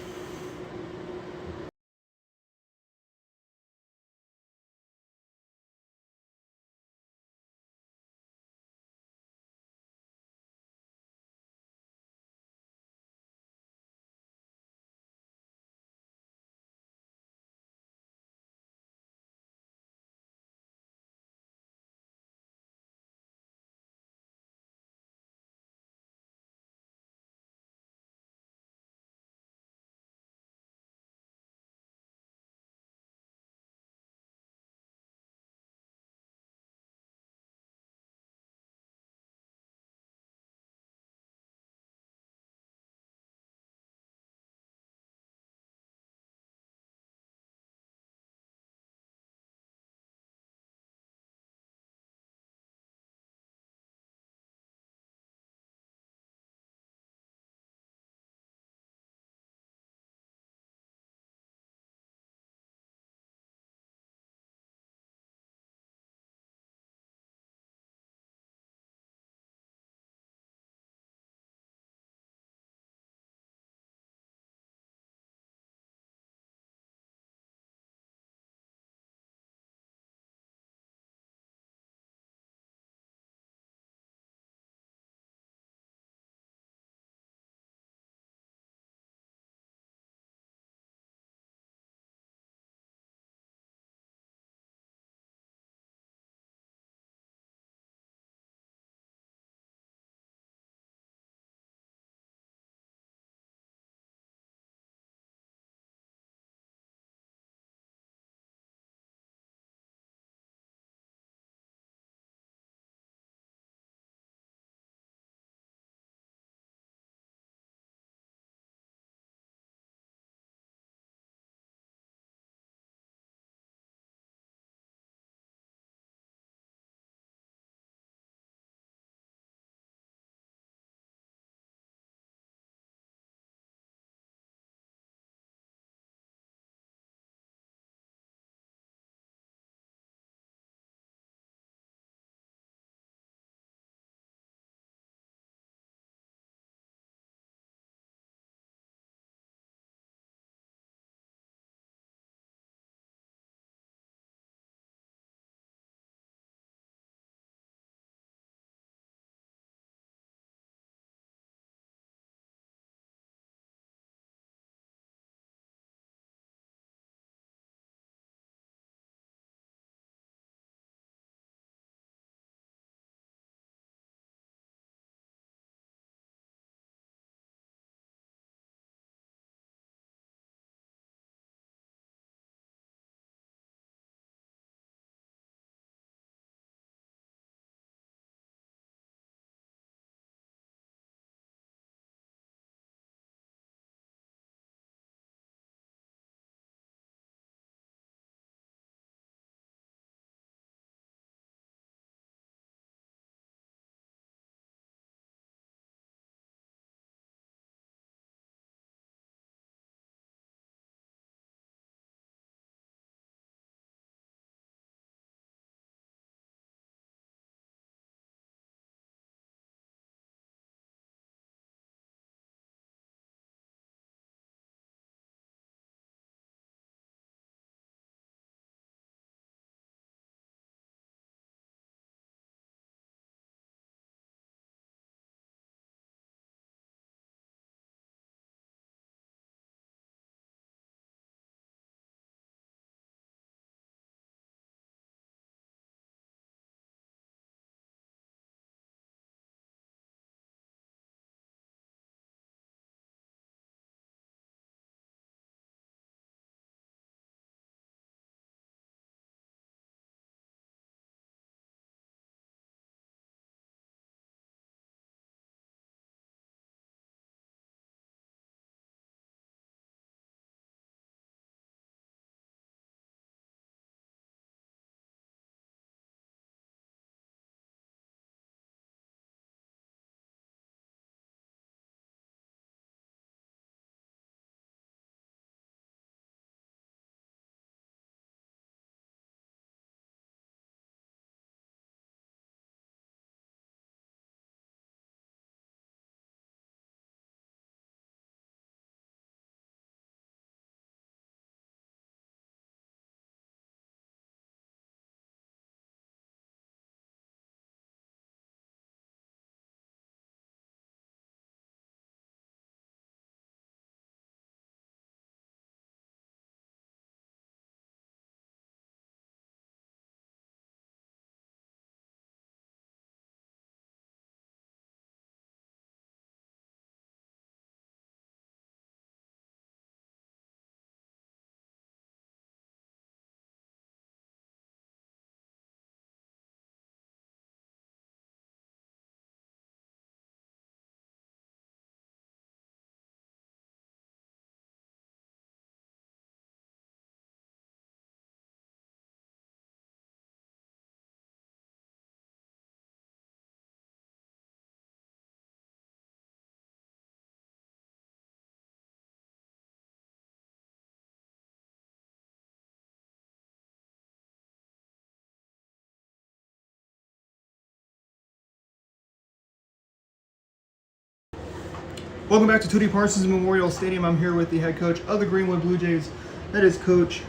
Welcome back to Tootie Parsons Memorial Stadium. I'm here with the head coach of the Greenwood Blue Jays. That is Coach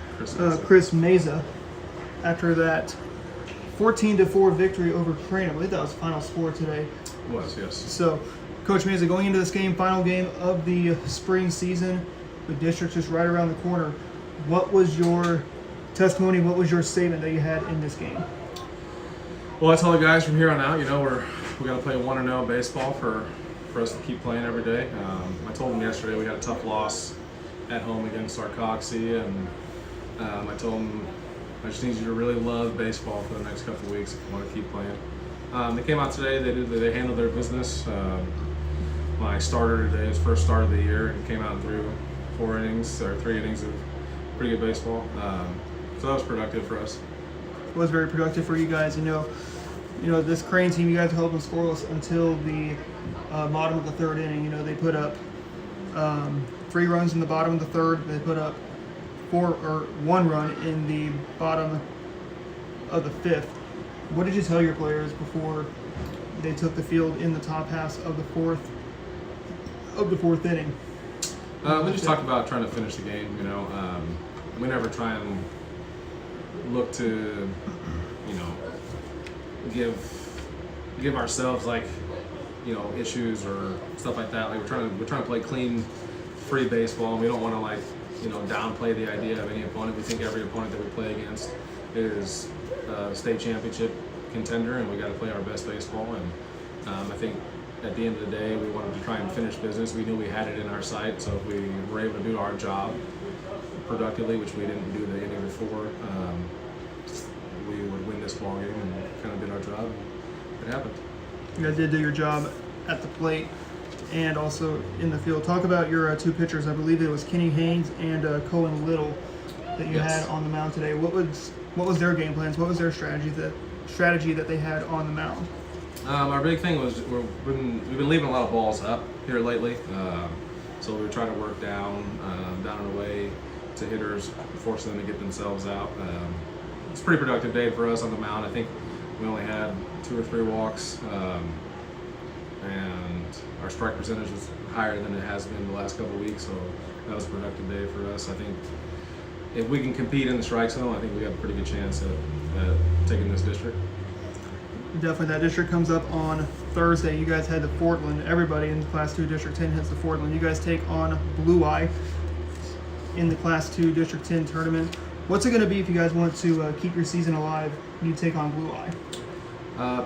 Chris Meza. After that 14-4 victory over Crane, I believe that was the final score today. It was, yes. So, Coach Meza, going into this game, final game of the spring season, the district's just right around the corner. What was your testimony? What was your statement that you had in this game? Well, I tell the guys from here on out, we got to play 1-0 baseball for us to keep playing every day. I told them yesterday we had a tough loss at home against Sarcoxy, and I told them I just need you to really love baseball for the next couple of weeks if you want to keep playing. They came out today. They handled their business. My starter today, his first start of the year, and came out and threw 3 innings of pretty good baseball. So that was productive for us. It was very productive for you guys. This Crane team, you guys held them scoreless until the bottom of the third inning. They put up 3 runs in the bottom of the third. They put up 1 run in the bottom of the fifth. What did you tell your players before they took the field in the top half of the fourth inning? We just talked about trying to finish the game. We never try and look to, give ourselves issues or stuff like that. We're trying to play clean, free baseball, and we don't want to downplay the idea of any opponent. We think every opponent that we play against is a state championship contender, and we got to play our best baseball. And I think at the end of the day, we wanted to try and finish business. We knew we had it in our sight, so if we were able to do our job productively, which we didn't do the inning before, we would win this ball game, and kind of did our job. It happened. You guys did do your job at the plate and also in the field. Talk about your 2 pitchers. I believe it was Kenny Haynes and Cohen Little that you had on the mound today. What was their game plans? What was their strategy that they had on the mound? Our big thing was we've been leaving a lot of balls up here lately, so we were trying to work down and away to hitters, force them to get themselves out. It's a pretty productive day for us on the mound. I think we only had 2 or 3 walks, and our strike percentage was higher than it has been the last couple of weeks, so that was a productive day for us. I think if we can compete in the strike zone, I think we have a pretty good chance at taking this district. Definitely. That district comes up on Thursday. You guys head to Fortland. Everybody in Class 2 District 10 heads to Fortland. You guys take on Blue Eye in the Class 2 District 10 tournament. What's it going to be if you guys want to keep your season alive? You take on Blue Eye.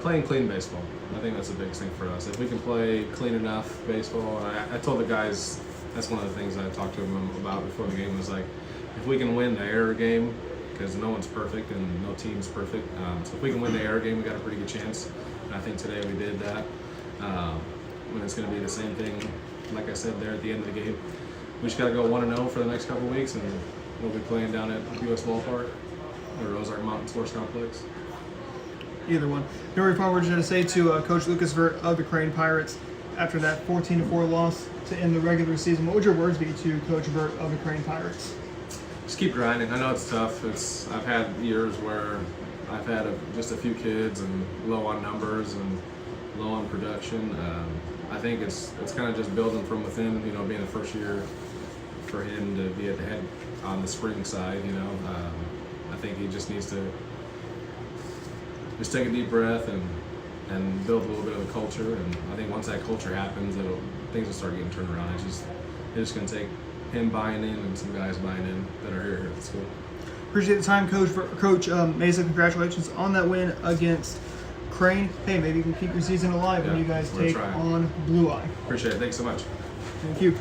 Playing clean baseball. I think that's the biggest thing for us. If we can play clean enough baseball, and I told the guys, that's one of the things I talked to them about before the game, was if we can win the error game, because no one's perfect and no team's perfect. So if we can win the error game, we got a pretty good chance. And I think today we did that. When it's going to be the same thing, like I said there at the end of the game, we just got to go 1-0 for the next couple of weeks, and we'll be playing down at US Ballpark or Ozark Mountain Sports Complex. Either one. Very far, we're just going to say to Coach Lucas Vert of the Crane Pirates, after that 14-4 loss to end the regular season, what would your words be to Coach Vert of the Crane Pirates? Just keep grinding. I know it's tough. I've had years where I've had just a few kids and low on numbers and low on production. I think it's kind of just building from within. Being the first year for him to be at the head on the spring side. I think he just needs to just take a deep breath and build a little bit of a culture. And I think once that culture happens, things will start getting turned around. It's just going to take him buying in and some guys buying in that are here at the school. Appreciate the time, Coach Meza. Congratulations on that win against Crane. Hey, maybe you can keep your season alive when you guys take on Blue Eye. Appreciate it. Thanks so much. Thank you.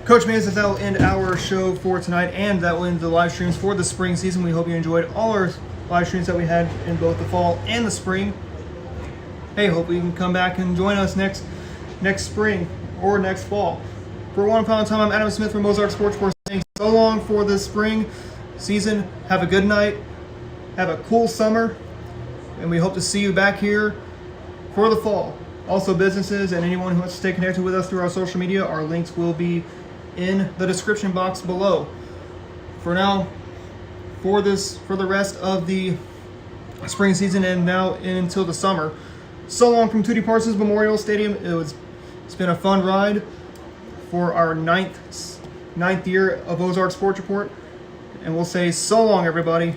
Coach Meza, that will end our show for tonight, and that will end the live streams for the spring season. We hope you enjoyed all our live streams that we had in both the fall and the spring. Hey, hope you can come back and join us next spring or next fall. For One Pound Time, I'm Adam Smith from Ozark Sports Course. Thanks so long for the spring season. Have a good night. Have a cool summer. And we hope to see you back here for the fall. Also, businesses and anyone who wants to stay connected with us through our social media, our links will be in the description box below. For now, for the rest of the spring season and now until the summer, so long from Tootie Parsons Memorial Stadium. It's been a fun ride. for our ninth year of Ozark Sports Report. And we'll say so long, everybody.